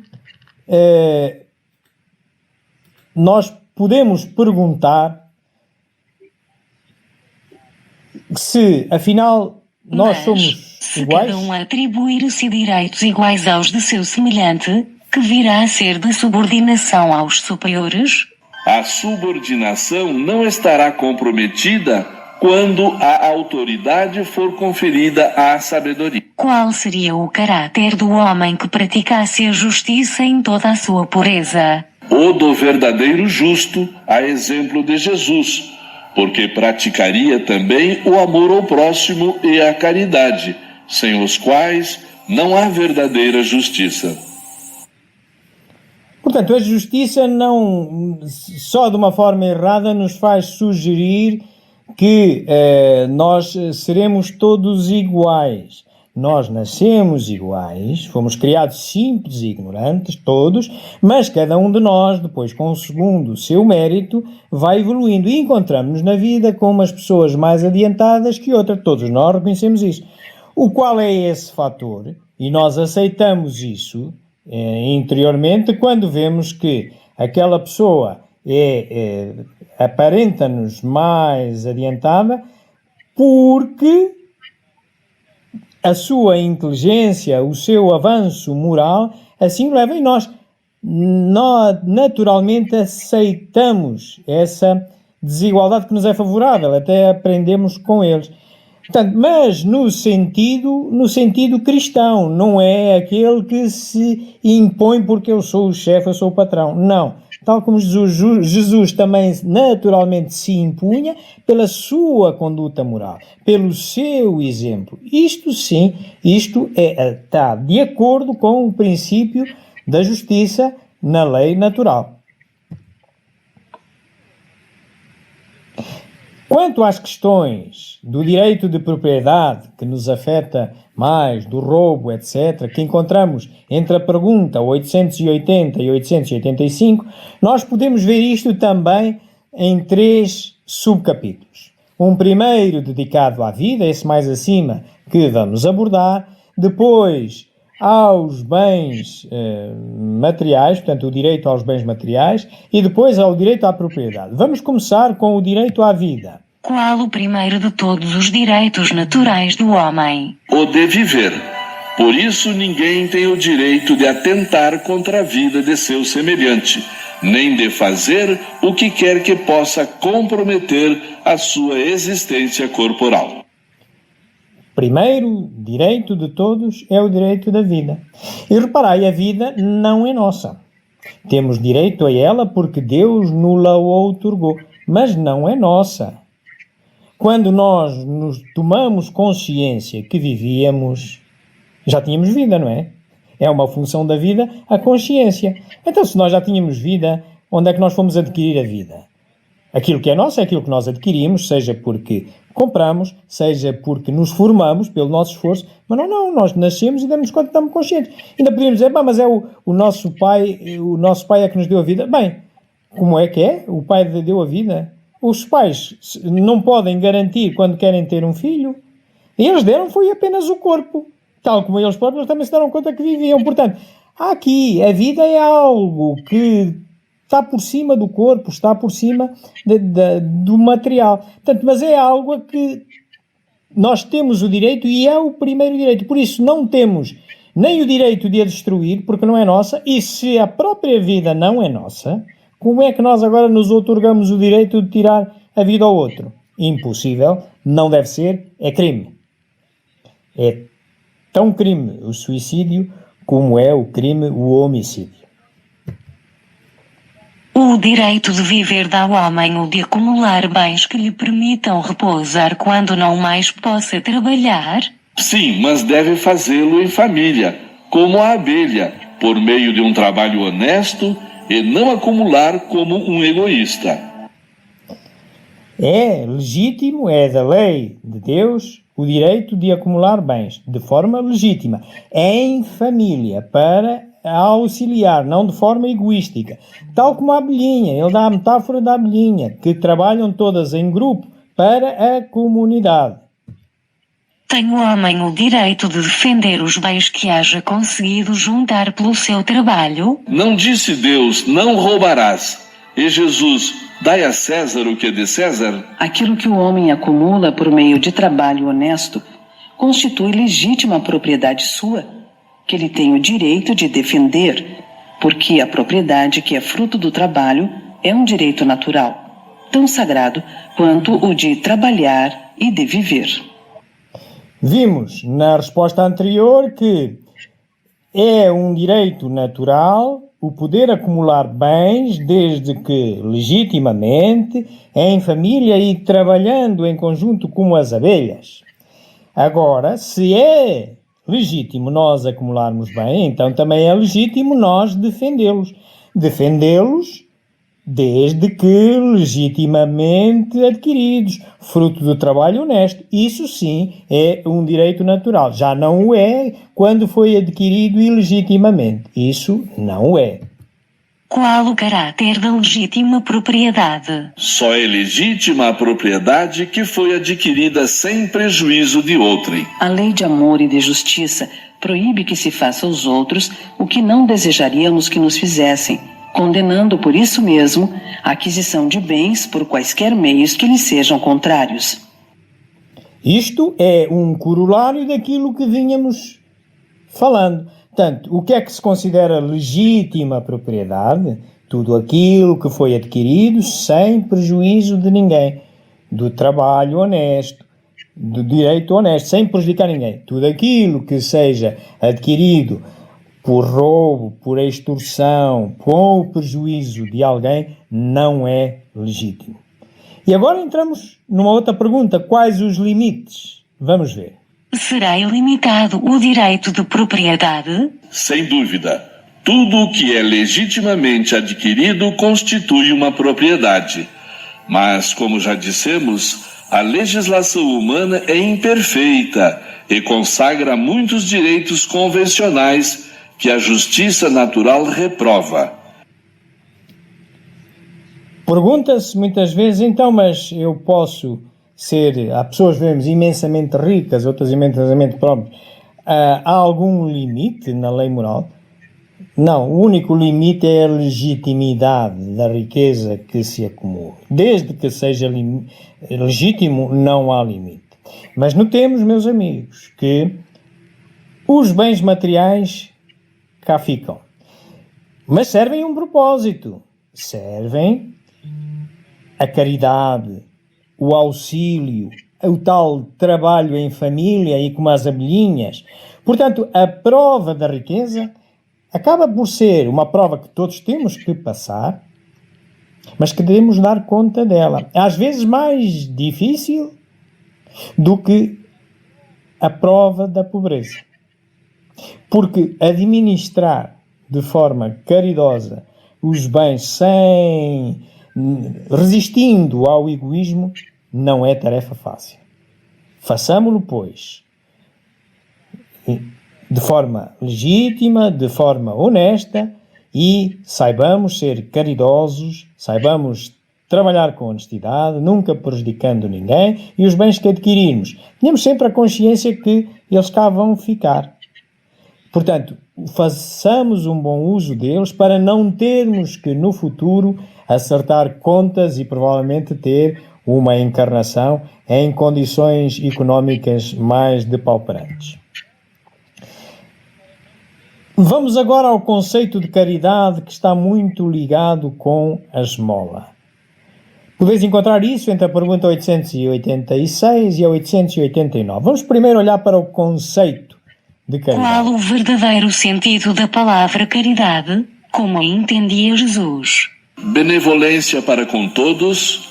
nós podemos perguntar se, afinal, nós somos iguais. Se cada um atribuir-se direitos iguais aos de seu semelhante, que virá a ser de subordinação aos superiores? A subordinação não estará comprometida quando a autoridade for conferida à sabedoria. Qual seria o caráter do homem que praticasse a justiça em toda a sua pureza? O do verdadeiro justo, a exemplo de Jesus, porque praticaria também o amor ao próximo e a caridade, sem os quais não há verdadeira justiça. Portanto, a justiça não, só de uma forma errada, nos faz sugerir que nós seremos todos iguais. Nós nascemos iguais, fomos criados simples e ignorantes, todos, mas cada um de nós, depois, segundo o seu mérito, vai evoluindo e encontramos-nos na vida com umas pessoas mais adiantadas que outras. Todos nós reconhecemos isso. O qual é esse fator? E nós aceitamos isso interiormente quando vemos que aquela pessoa aparenta-nos mais adiantada porque a sua inteligência, o seu avanço moral, assim o leva. E nós naturalmente aceitamos essa desigualdade que nos é favorável, até aprendemos com eles. Portanto, mas no sentido cristão, não é aquele que se impõe porque eu sou o chefe, eu sou o patrão. Não. Tal como Jesus também naturalmente se impunha pela sua conduta moral, pelo seu exemplo. Isto sim, está de acordo com o princípio da justiça na lei natural. Quanto às questões do direito de propriedade, que nos afeta mais, do roubo, etc., que encontramos entre a pergunta 880 e 885, nós podemos ver isto também em 3 subcapítulos. Um primeiro dedicado à vida, esse mais acima, que vamos abordar. Depois, aos bens materiais, portanto, o direito aos bens materiais. E depois ao direito à propriedade. Vamos começar com o direito à vida. Qual o primeiro de todos os direitos naturais do homem? O de viver. Por isso ninguém tem o direito de atentar contra a vida de seu semelhante, nem de fazer o que quer que possa comprometer a sua existência corporal. Primeiro direito de todos é o direito da vida. E reparai, a vida não é nossa. Temos direito a ela porque Deus nos-la outorgou, mas não é nossa. Quando nós nos tomamos consciência que vivíamos, já tínhamos vida, não é? É uma função da vida a consciência. Então, se nós já tínhamos vida, onde é que nós fomos adquirir a vida? Aquilo que é nosso é aquilo que nós adquirimos, seja porque compramos, seja porque nos formamos pelo nosso esforço, mas não, nós nascemos e damos conta que estamos conscientes. Ainda podíamos dizer, mas é o nosso pai é que nos deu a vida. Bem, como é que é? O pai deu a vida? Os pais não podem garantir quando querem ter um filho. E eles deram foi apenas o corpo. Tal como eles próprios também se deram conta que viviam. Portanto, aqui a vida é algo que está por cima do corpo, está por cima do material. Portanto, mas é algo a que nós temos o direito e é o primeiro direito. Por isso não temos nem o direito de a destruir, porque não é nossa, e se a própria vida não é nossa, como é que nós agora nos outorgamos o direito de tirar a vida ao outro? Impossível, não deve ser, é crime. É tão crime o suicídio como é o crime o homicídio. O direito de viver dá ao homem o de acumular bens que lhe permitam repousar quando não mais possa trabalhar? Sim, mas deve fazê-lo em família, como a abelha, por meio de um trabalho honesto e não acumular como um egoísta. É legítimo, é da lei de Deus, o direito de acumular bens, de forma legítima, em família, para auxiliar, não de forma egoística. Tal como a abelhinha, ele dá a metáfora da abelhinha, que trabalham todas em grupo para a comunidade. Tem o homem o direito de defender os bens que haja conseguido juntar pelo seu trabalho? Não disse Deus, não roubarás. E Jesus, dai a César o que é de César? Aquilo que o homem acumula por meio de trabalho honesto constitui legítima propriedade sua, que ele tem o direito de defender, porque a propriedade que é fruto do trabalho é um direito natural, tão sagrado quanto o de trabalhar e de viver. Vimos na resposta anterior que é um direito natural o poder acumular bens, desde que legitimamente, em família e trabalhando em conjunto como as abelhas. Agora, se é legítimo nós acumularmos bem, então também é legítimo nós defendê-los. Defendê-los desde que legitimamente adquiridos, fruto do trabalho honesto. Isso sim é um direito natural. Já não o é quando foi adquirido ilegitimamente. Isso não o é. Qual o caráter da legítima propriedade? Só é legítima a propriedade que foi adquirida sem prejuízo de outrem. A lei de amor e de justiça proíbe que se faça aos outros o que não desejaríamos que nos fizessem, condenando por isso mesmo a aquisição de bens por quaisquer meios que lhes sejam contrários. Isto é um corolário daquilo que vínhamos falando. Portanto, o que é que se considera legítima propriedade? Tudo aquilo que foi adquirido sem prejuízo de ninguém, do trabalho honesto, do direito honesto, sem prejudicar ninguém. Tudo aquilo que seja adquirido por roubo, por extorsão, com o prejuízo de alguém, não é legítimo. E agora entramos numa outra pergunta. Quais os limites? Vamos ver. Será ilimitado o direito de propriedade? Sem dúvida. Tudo o que é legitimamente adquirido constitui uma propriedade. Mas, como já dissemos, a legislação humana é imperfeita e consagra muitos direitos convencionais que a justiça natural reprova. Pergunta-se muitas vezes, então, mas eu posso ser... Há pessoas, vemos, imensamente ricas, outras imensamente pobres. Há algum limite na lei moral? Não, o único limite é a legitimidade da riqueza que se acumula. Desde que seja legítimo, não há limite. Mas notemos, meus amigos, que os bens materiais cá ficam. Mas servem a um propósito. Servem a caridade, o auxílio, o tal trabalho em família e como as abelhinhas. Portanto, a prova da riqueza acaba por ser uma prova que todos temos que passar, mas que devemos dar conta dela. Às vezes mais difícil do que a prova da pobreza. Porque administrar de forma caridosa os bens sem resistindo ao egoísmo não é tarefa fácil. Façamo-lo, pois, de forma legítima, de forma honesta e saibamos ser caridosos, saibamos trabalhar com honestidade, nunca prejudicando ninguém e os bens que adquirirmos. Tenhamos sempre a consciência que eles cá vão ficar. Portanto, façamos um bom uso deles para não termos que no futuro acertar contas e provavelmente ter uma encarnação em condições económicas mais depauperantes. Vamos agora ao conceito de caridade que está muito ligado com a esmola. Podeis encontrar isso entre a pergunta 886 e a 889. Vamos primeiro olhar para o conceito de caridade. Qual o verdadeiro sentido da palavra caridade, como a entendia Jesus? Benevolência para com todos,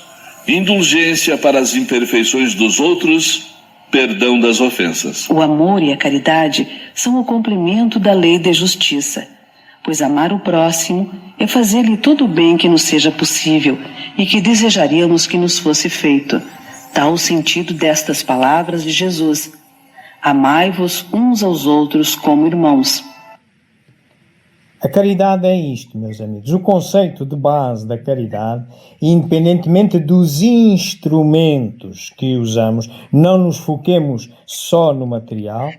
indulgência para as imperfeições dos outros, perdão das ofensas. O amor e a caridade são o complemento da lei de justiça, pois amar o próximo é fazer-lhe todo o bem que nos seja possível e que desejaríamos que nos fosse feito. Tal o sentido destas palavras de Jesus: amai-vos uns aos outros como irmãos. A caridade é isto, meus amigos. O conceito de base da caridade, independentemente dos instrumentos que usamos, não nos foquemos só no material,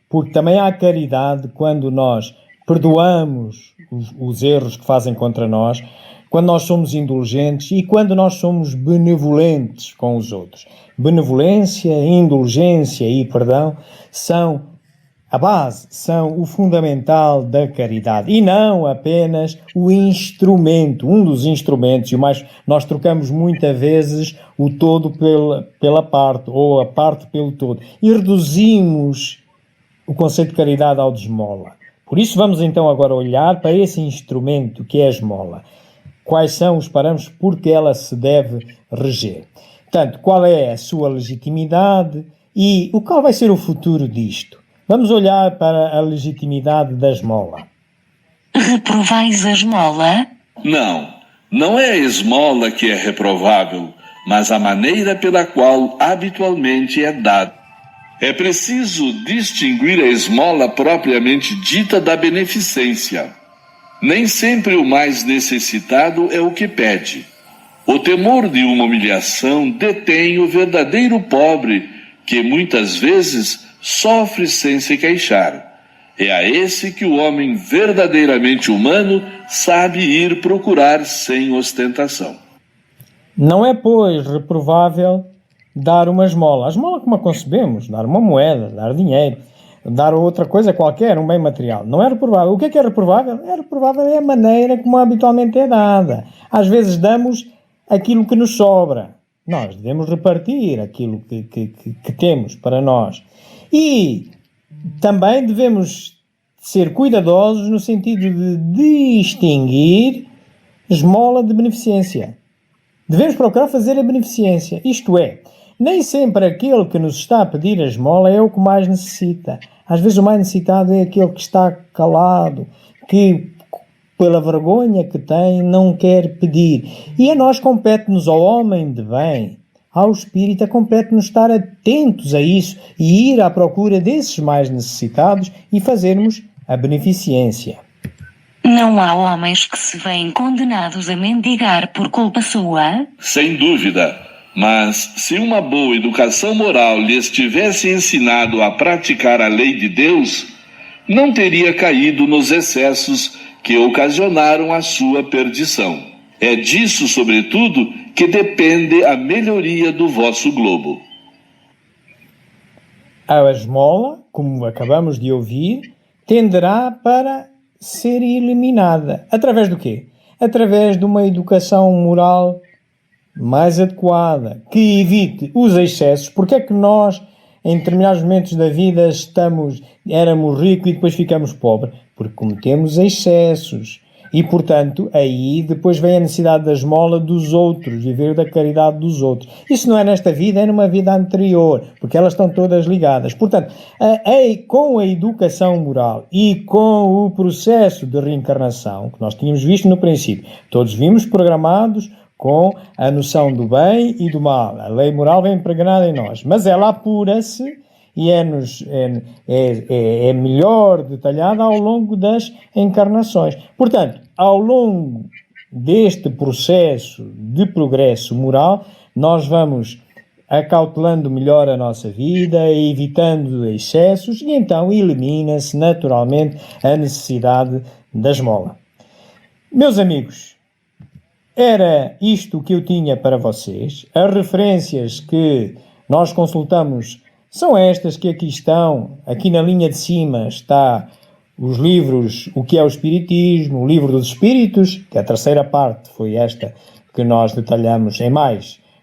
porque também há caridade quando nós perdoamos os erros que fazem contra nós, quando nós somos indulgentes e quando nós somos benevolentes com os outros. Benevolência, indulgência e perdão são a base, são o fundamental da caridade e não apenas o instrumento, um dos instrumentos, e mais nós trocamos muitas vezes o todo pela parte ou a parte pelo todo e reduzimos o conceito de caridade ao de esmola. Por isso vamos então agora olhar para esse instrumento que é a esmola. Quais são os parâmetros por que ela se deve reger? Portanto, qual é a sua legitimidade e qual vai ser o futuro disto? Vamos olhar para a legitimidade da esmola. Reprovais a esmola? Não é a esmola que é reprovável, mas a maneira pela qual habitualmente é dada. É preciso distinguir a esmola propriamente dita da beneficência. Nem sempre o mais necessitado é o que pede. O temor de uma humilhação detém o verdadeiro pobre, que muitas vezes sofre sem se queixar. É a esse que o homem verdadeiramente humano sabe ir procurar sem ostentação. Não é, pois, reprovável dar uma esmola. A esmola como a concebemos, dar uma moeda, dar dinheiro, dar outra coisa qualquer, um bem material. Não é reprovável. O que é reprovável? É reprovável é a maneira como habitualmente é dada. Às vezes damos aquilo que nos sobra. Nós devemos repartir aquilo que temos para nós. E também devemos ser cuidadosos no sentido de distinguir esmola de beneficência. Devemos procurar fazer a beneficência, isto é, nem sempre aquele que nos está a pedir a esmola é o que mais necessita. Às vezes o mais necessitado é aquele que está calado, que pela vergonha que tem não quer pedir. E a nós compete-nos, ao homem de bem, ao espírita, compete-nos estar atentos a isso e ir à procura desses mais necessitados e fazermos a beneficência. Não há homens que se veem condenados a mendigar por culpa sua? Sem dúvida, mas se uma boa educação moral lhes tivesse ensinado a praticar a lei de Deus, não teria caído nos excessos que ocasionaram a sua perdição. É disso, sobretudo, que depende a melhoria do vosso globo. A esmola, como acabamos de ouvir, tenderá para ser eliminada. Através do quê? Através de uma educação moral mais adequada, que evite os excessos. Porque é que nós, em determinados momentos da vida, éramos ricos e depois ficamos pobres? Porque cometemos excessos. E, portanto, aí depois vem a necessidade da esmola dos outros, viver da caridade dos outros. Isso não é nesta vida, é numa vida anterior, porque elas estão todas ligadas. Portanto, com a educação moral e com o processo de reencarnação, que nós tínhamos visto no princípio, todos vimos programados com a noção do bem e do mal. A lei moral vem impregnada em nós, mas ela apura-se e é melhor detalhada ao longo das encarnações. Portanto, ao longo deste processo de progresso moral, nós vamos acautelando melhor a nossa vida, evitando excessos, e então elimina-se naturalmente a necessidade da esmola. Meus amigos, era isto que eu tinha para vocês. As referências que nós consultamos são estas que aqui estão. Aqui na linha de cima está os livros O que é o Espiritismo, o Livro dos Espíritos, que a terceira parte foi esta que nós detalhamos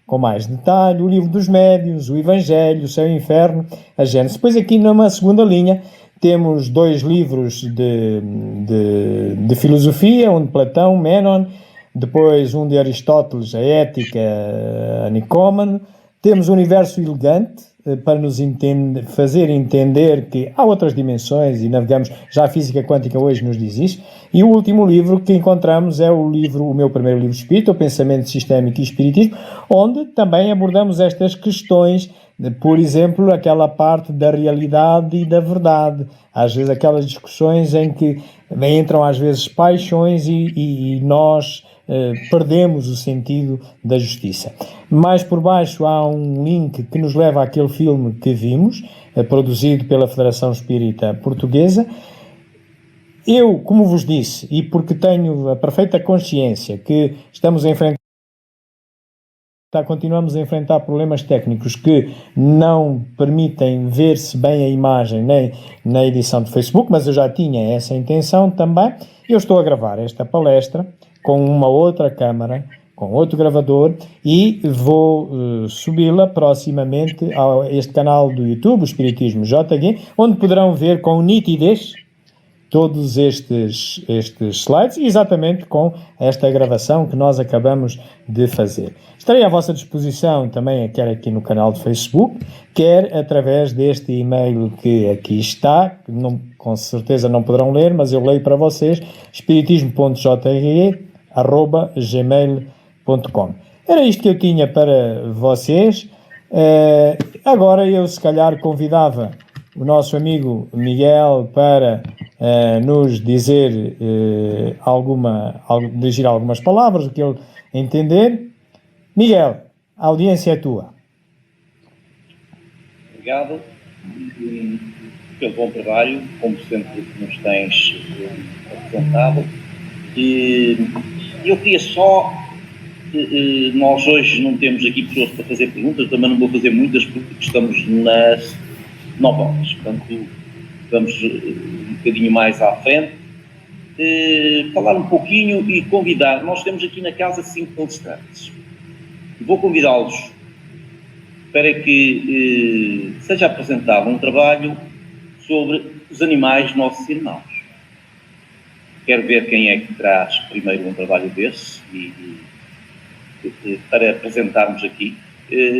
com mais detalhe, o Livro dos Médiuns, o Evangelho, o Céu e o Inferno, a Gênesis. Depois aqui numa segunda linha temos 2 livros de filosofia, um de Platão, Menon, depois um de Aristóteles, a Ética, a Nicômaco. Temos o Universo Elegante, para nos fazer entender que há outras dimensões e navegamos, já a física quântica hoje nos diz isso. E o último livro que encontramos é o meu primeiro livro espírita, O Pensamento Sistémico e Espiritismo, onde também abordamos estas questões, por exemplo, aquela parte da realidade e da verdade. Às vezes aquelas discussões em que entram às vezes paixões e nós perdemos o sentido da justiça. Mais por baixo há um link que nos leva àquele filme que vimos, produzido pela Federação Espírita Portuguesa. Eu, como vos disse, e porque tenho a perfeita consciência que continuamos a enfrentar problemas técnicos que não permitem ver-se bem a imagem nem na edição do Facebook, mas eu já tinha essa intenção também. Eu estou a gravar esta palestra com uma outra câmara, com outro gravador, e vou subi-la proximamente a este canal do YouTube, o Espiritismo JG, onde poderão ver com nitidez todos estes slides, exatamente com esta gravação que nós acabamos de fazer. Estarei à vossa disposição também, quer aqui no canal do Facebook, quer através deste e-mail que aqui está, que com certeza não poderão ler, mas eu leio para vocês, espiritismo.jre@gmail.com. Era isto que eu tinha para vocês. Agora eu se calhar convidava o nosso amigo Miguel para nos dizer dirigir algumas palavras, o que ele entender. Miguel, a audiência é tua. Obrigado pelo bom trabalho, como sempre nos tens apresentado. E eu queria só, nós hoje não temos aqui pessoas para fazer perguntas, também não vou fazer muitas porque estamos nas 9 horas, portanto vamos um bocadinho mais à frente, falar um pouquinho e convidar. Nós temos aqui na casa 5 palestrantes. Vou convidá-los para que seja apresentado um trabalho sobre os animais nossos irmãos. Quero ver quem é que traz primeiro um trabalho desse para apresentarmos aqui.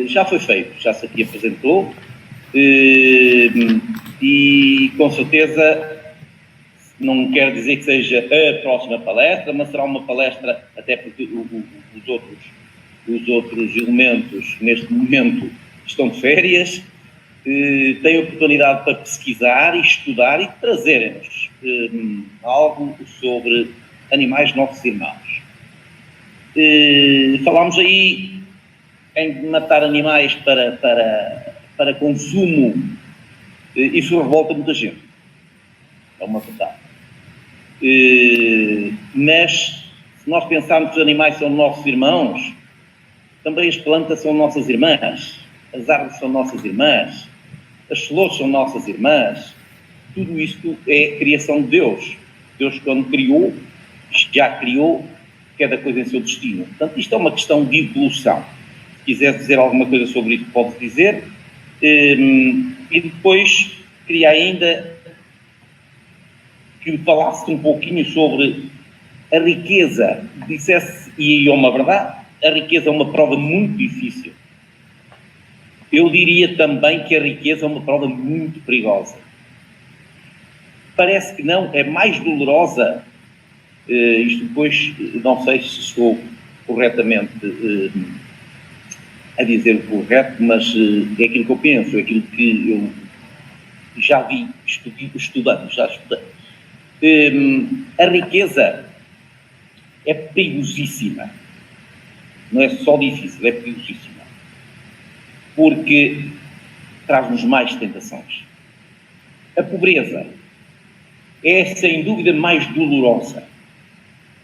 Já foi feito, já se aqui apresentou. E com certeza não quero dizer que seja a próxima palestra, mas será uma palestra, até porque os outros elementos neste momento estão de férias, têm oportunidade para pesquisar e estudar e trazerem-nos algo sobre animais nossos irmãos. Falámos aí em matar animais para consumo, isso revolta muita gente, é uma verdade. Mas se nós pensarmos que os animais são nossos irmãos, também as plantas são nossas irmãs, as árvores são nossas irmãs, as flores são nossas irmãs, tudo isto é criação de Deus. Deus, quando criou, já criou cada coisa em seu destino. Portanto, isto é uma questão de evolução. Se quiser dizer alguma coisa sobre isso, pode dizer. E depois queria ainda que me falasse um pouquinho sobre a riqueza, dissesse, e é uma verdade, a riqueza é uma prova muito difícil. Eu diria também que a riqueza é uma prova muito perigosa. Parece que não, é mais dolorosa, isto depois, não sei se estou corretamente a dizer o correto, mas é aquilo que eu penso, é aquilo que eu já vi estudando, já estudei. A riqueza é perigosíssima, não é só difícil, é perigosíssima, porque traz-nos mais tentações. A pobreza é sem dúvida mais dolorosa,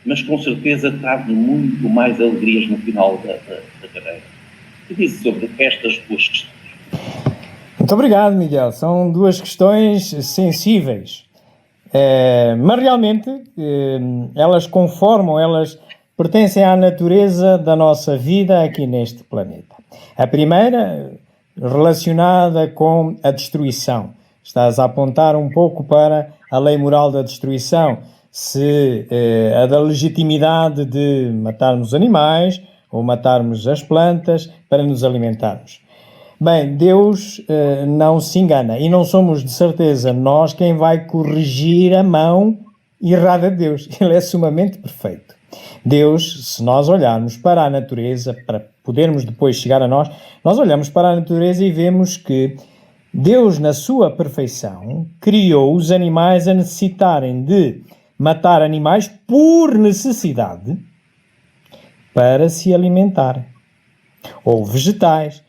mas com certeza traz-nos muito mais alegrias no final da carreira. O que diz sobre estas duas questões? Muito obrigado, Miguel. São duas questões sensíveis. Mas realmente elas conformam, elas pertencem à natureza da nossa vida aqui neste planeta. A primeira, relacionada com a destruição. Estás a apontar um pouco para a lei moral da destruição, se a da legitimidade de matarmos animais ou matarmos as plantas para nos alimentarmos. Bem, Deus não se engana e não somos de certeza nós quem vai corrigir a mão errada de Deus. Ele é sumamente perfeito. Deus, se nós olharmos para a natureza, para podermos depois chegar a nós olhamos para a natureza e vemos que Deus, na sua perfeição, criou os animais a necessitarem de matar animais por necessidade para se alimentar. Ou vegetais,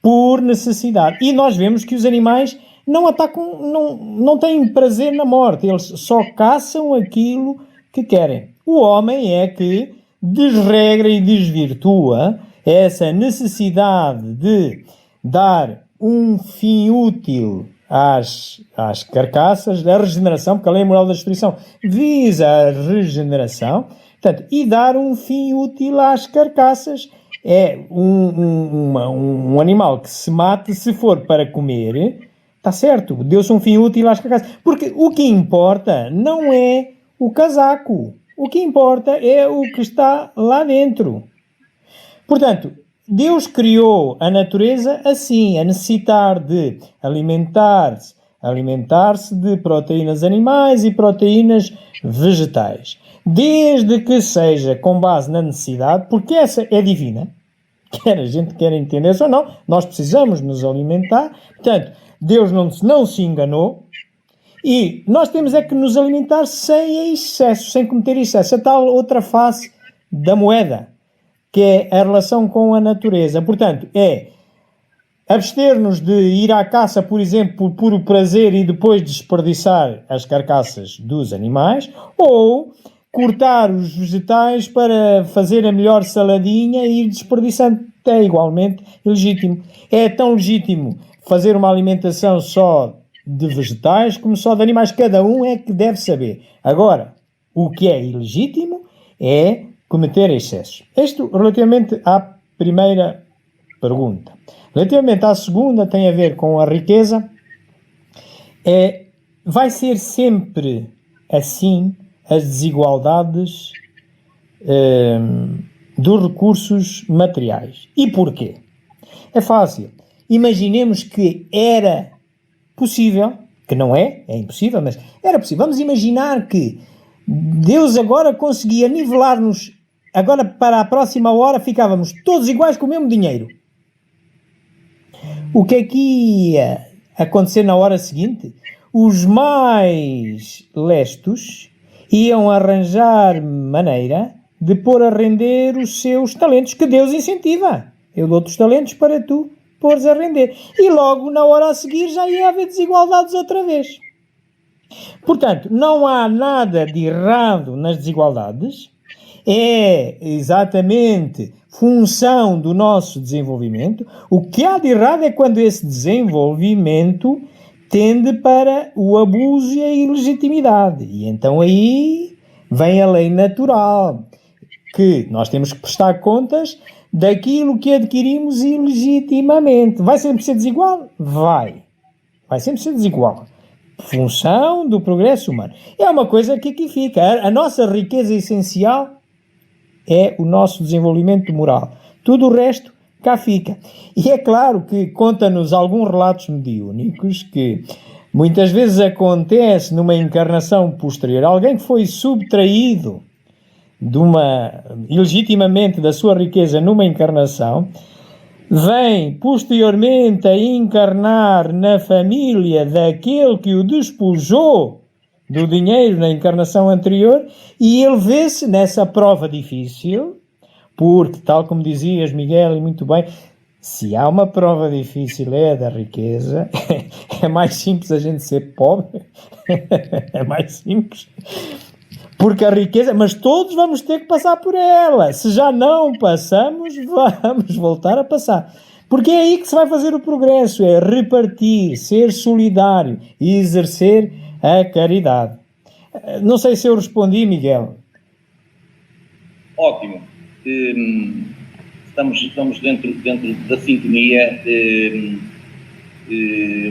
por necessidade. E nós vemos que os animais não atacam, não têm prazer na morte, eles só caçam aquilo que querem. O homem é que desregra e desvirtua essa necessidade de dar um fim útil às carcaças, da regeneração, porque a lei moral da destruição visa a regeneração, portanto, e dar um fim útil às carcaças. É um animal que se mate se for para comer, está certo, deu-se um fim útil às carcaças. Porque o que importa não é o casaco, o que importa é o que está lá dentro. Portanto, Deus criou a natureza assim, a necessitar de alimentar-se de proteínas animais e proteínas vegetais. Desde que seja com base na necessidade, porque essa é divina, quer a gente quer entender isso ou não, nós precisamos nos alimentar, portanto, Deus não se enganou, e nós temos é que nos alimentar sem excesso, sem cometer excesso, a tal outra face da moeda, que é a relação com a natureza. Portanto, é abster-nos de ir à caça, por exemplo, por puro prazer e depois desperdiçar as carcaças dos animais, ou cortar os vegetais para fazer a melhor saladinha e ir desperdiçando. É igualmente legítimo. É tão legítimo fazer uma alimentação só de vegetais como só de animais. Cada um é que deve saber. Agora, o que é ilegítimo é cometer excessos. Isto relativamente à primeira pergunta. Relativamente à segunda, tem a ver com a riqueza. Vai ser sempre assim as desigualdades dos recursos materiais. E porquê? É fácil. Imaginemos que era possível, que não é impossível, mas era possível. Vamos imaginar que Deus agora conseguia nivelar-nos, agora para a próxima hora ficávamos todos iguais com o mesmo dinheiro. O que é que ia acontecer na hora seguinte? Os mais lestos iam arranjar maneira de pôr a render os seus talentos, que Deus incentiva. Eu dou-te os talentos para tu pôres a render. E logo, na hora a seguir, já ia haver desigualdades outra vez. Portanto, não há nada de errado nas desigualdades. É exatamente função do nosso desenvolvimento. O que há de errado é quando esse desenvolvimento tende para o abuso e a ilegitimidade. E então aí vem a lei natural, que nós temos que prestar contas daquilo que adquirimos ilegitimamente. Vai sempre ser desigual? Vai sempre ser desigual. Função do progresso humano. É uma coisa que aqui fica. A nossa riqueza essencial é o nosso desenvolvimento moral. Tudo o resto cá fica. E é claro que conta-nos alguns relatos mediúnicos que muitas vezes acontece numa encarnação posterior. Alguém que foi subtraído ilegitimamente da sua riqueza numa encarnação, vem posteriormente a encarnar na família daquele que o despojou do dinheiro na encarnação anterior, e ele vê-se nessa prova difícil, porque, tal como dizias, Miguel, e muito bem, se há uma prova difícil é a da riqueza, é mais simples a gente ser pobre, é mais simples, porque a riqueza, mas todos vamos ter que passar por ela. Se já não passamos, vamos voltar a passar. Porque é aí que se vai fazer o progresso, é repartir, ser solidário e exercer a caridade. Não sei se eu respondi, Miguel. Ótimo. Estamos dentro da sintonia.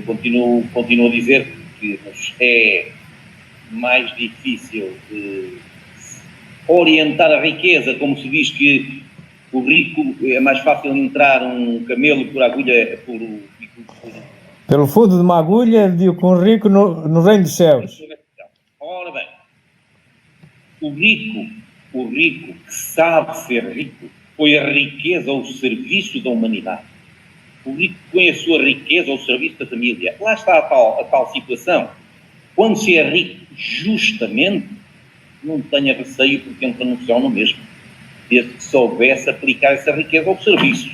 Continuo a dizer que é mais difícil orientar a riqueza, como se diz que o rico é mais fácil entrar um camelo por agulha pelo fundo de uma agulha do que um rico no reino dos céus. Ora bem, o rico que sabe ser rico põe a riqueza ao serviço da humanidade. O rico põe a sua riqueza ao serviço da família. Lá está a tal situação. Quando se é rico justamente, não tenha receio porque entra no céu no mesmo. Desde que soubesse aplicar essa riqueza ao serviço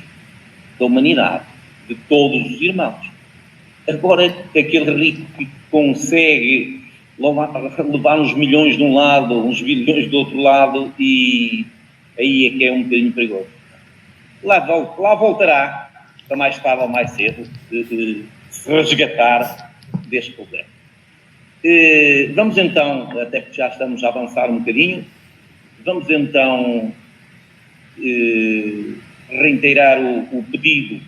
da humanidade, de todos os irmãos. Agora, aquele rico que consegue levar uns milhões de um lado, uns bilhões do outro lado, e aí é que é um bocadinho perigoso. Lá voltará, para mais tarde ou mais cedo, de se resgatar deste poder. Vamos então, até porque já estamos a avançar um bocadinho, vamos então reiterar o pedido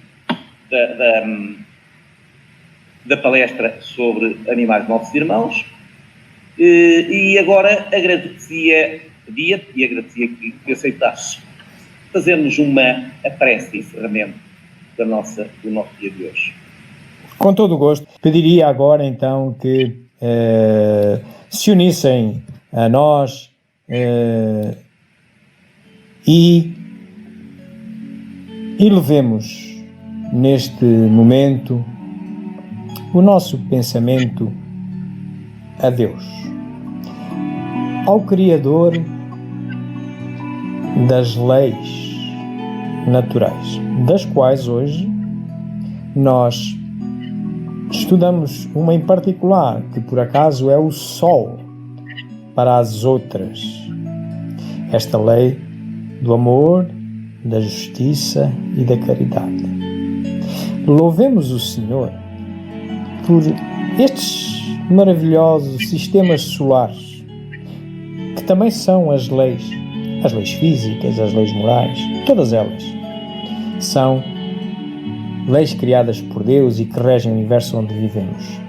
da palestra sobre animais nossos irmãos, e agora pedia e agradecia que aceitasse fazermos uma prece de encerramento do nosso dia de hoje. Com todo o gosto. Pediria agora então que se unissem a nós e levemos neste momento o nosso pensamento a Deus, ao Criador das leis naturais, das quais hoje nós estudamos uma em particular, que por acaso é o Sol para as outras. Esta lei do amor, da justiça e da caridade. Louvemos o Senhor por estes maravilhosos sistemas solares, que também são as leis físicas, as leis morais, todas elas são leis criadas por Deus e que regem o universo onde vivemos.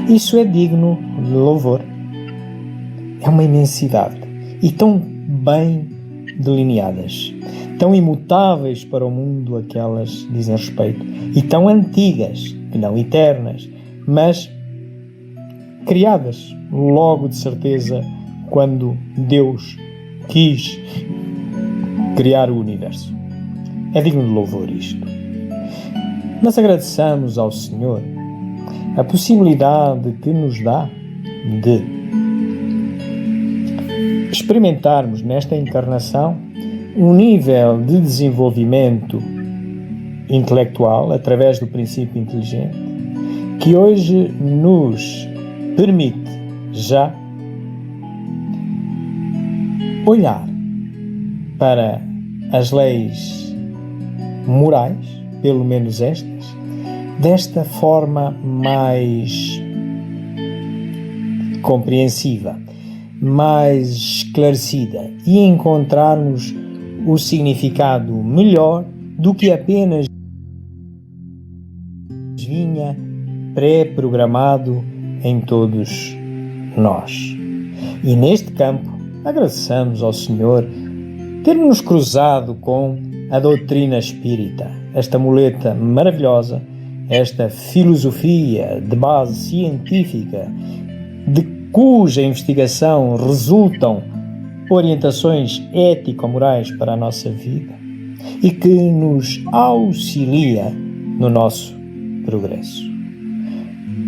Isso é digno de louvor. É uma imensidade e tão bem delineadas, tão imutáveis para o mundo a que elas dizem respeito, e tão antigas, e não eternas, mas criadas logo de certeza quando Deus quis criar o universo. É digno de louvor isto. Nós agradeçamos ao Senhor a possibilidade que nos dá de experimentarmos nesta encarnação um nível de desenvolvimento intelectual através do princípio inteligente que hoje nos permite já olhar para as leis morais, pelo menos estas, desta forma mais compreensiva, mais esclarecida, e encontrarmos o significado melhor do que apenas vinha pré-programado em todos nós. E neste campo agradeçamos ao Senhor ter-nos cruzado com a doutrina espírita, esta muleta maravilhosa, esta filosofia de base científica, de cuja investigação resultam orientações ético-morais para a nossa vida e que nos auxilia no nosso progresso.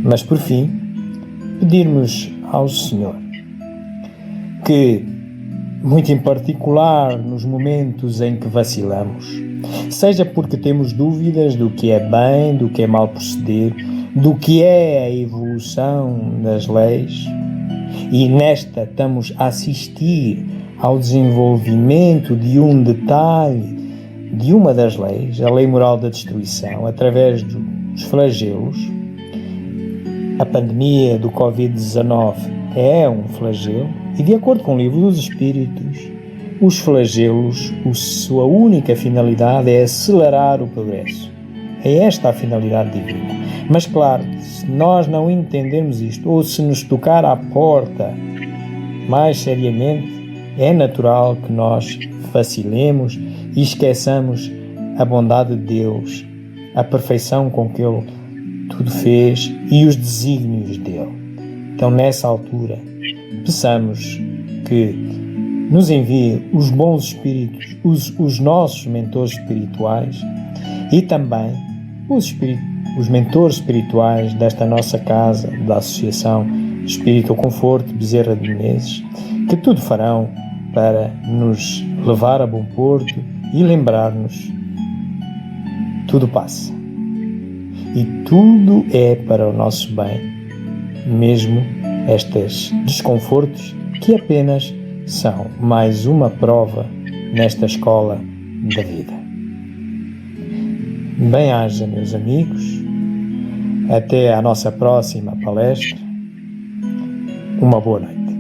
Mas, por fim, pedirmos ao Senhor que, muito em particular nos momentos em que vacilamos, seja porque temos dúvidas do que é bem, do que é mal proceder, do que é a evolução das leis, e nesta estamos a assistir ao desenvolvimento de um detalhe de uma das leis, a lei moral da destruição, através dos flagelos, a pandemia do Covid-19 é um flagelo e, de acordo com o Livro dos Espíritos, os flagelos, sua única finalidade é acelerar o progresso. É esta a finalidade divina. Mas claro, se nós não entendermos isto, ou se nos tocar à porta mais seriamente, é natural que nós vacilemos e esqueçamos a bondade de Deus, a perfeição com que Ele tudo fez e os desígnios dele. Então, nessa altura, peçamos que nos envie os bons espíritos, os nossos mentores espirituais e também os mentores espirituais desta nossa casa, da Associação Espírito Conforto Bezerra de Menezes, que tudo farão para nos levar a bom porto e lembrar-nos: tudo passa. E tudo é para o nosso bem, mesmo estes desconfortos que apenas são mais uma prova nesta escola da vida. Bem-aja, meus amigos. Até à nossa próxima palestra. Uma boa noite.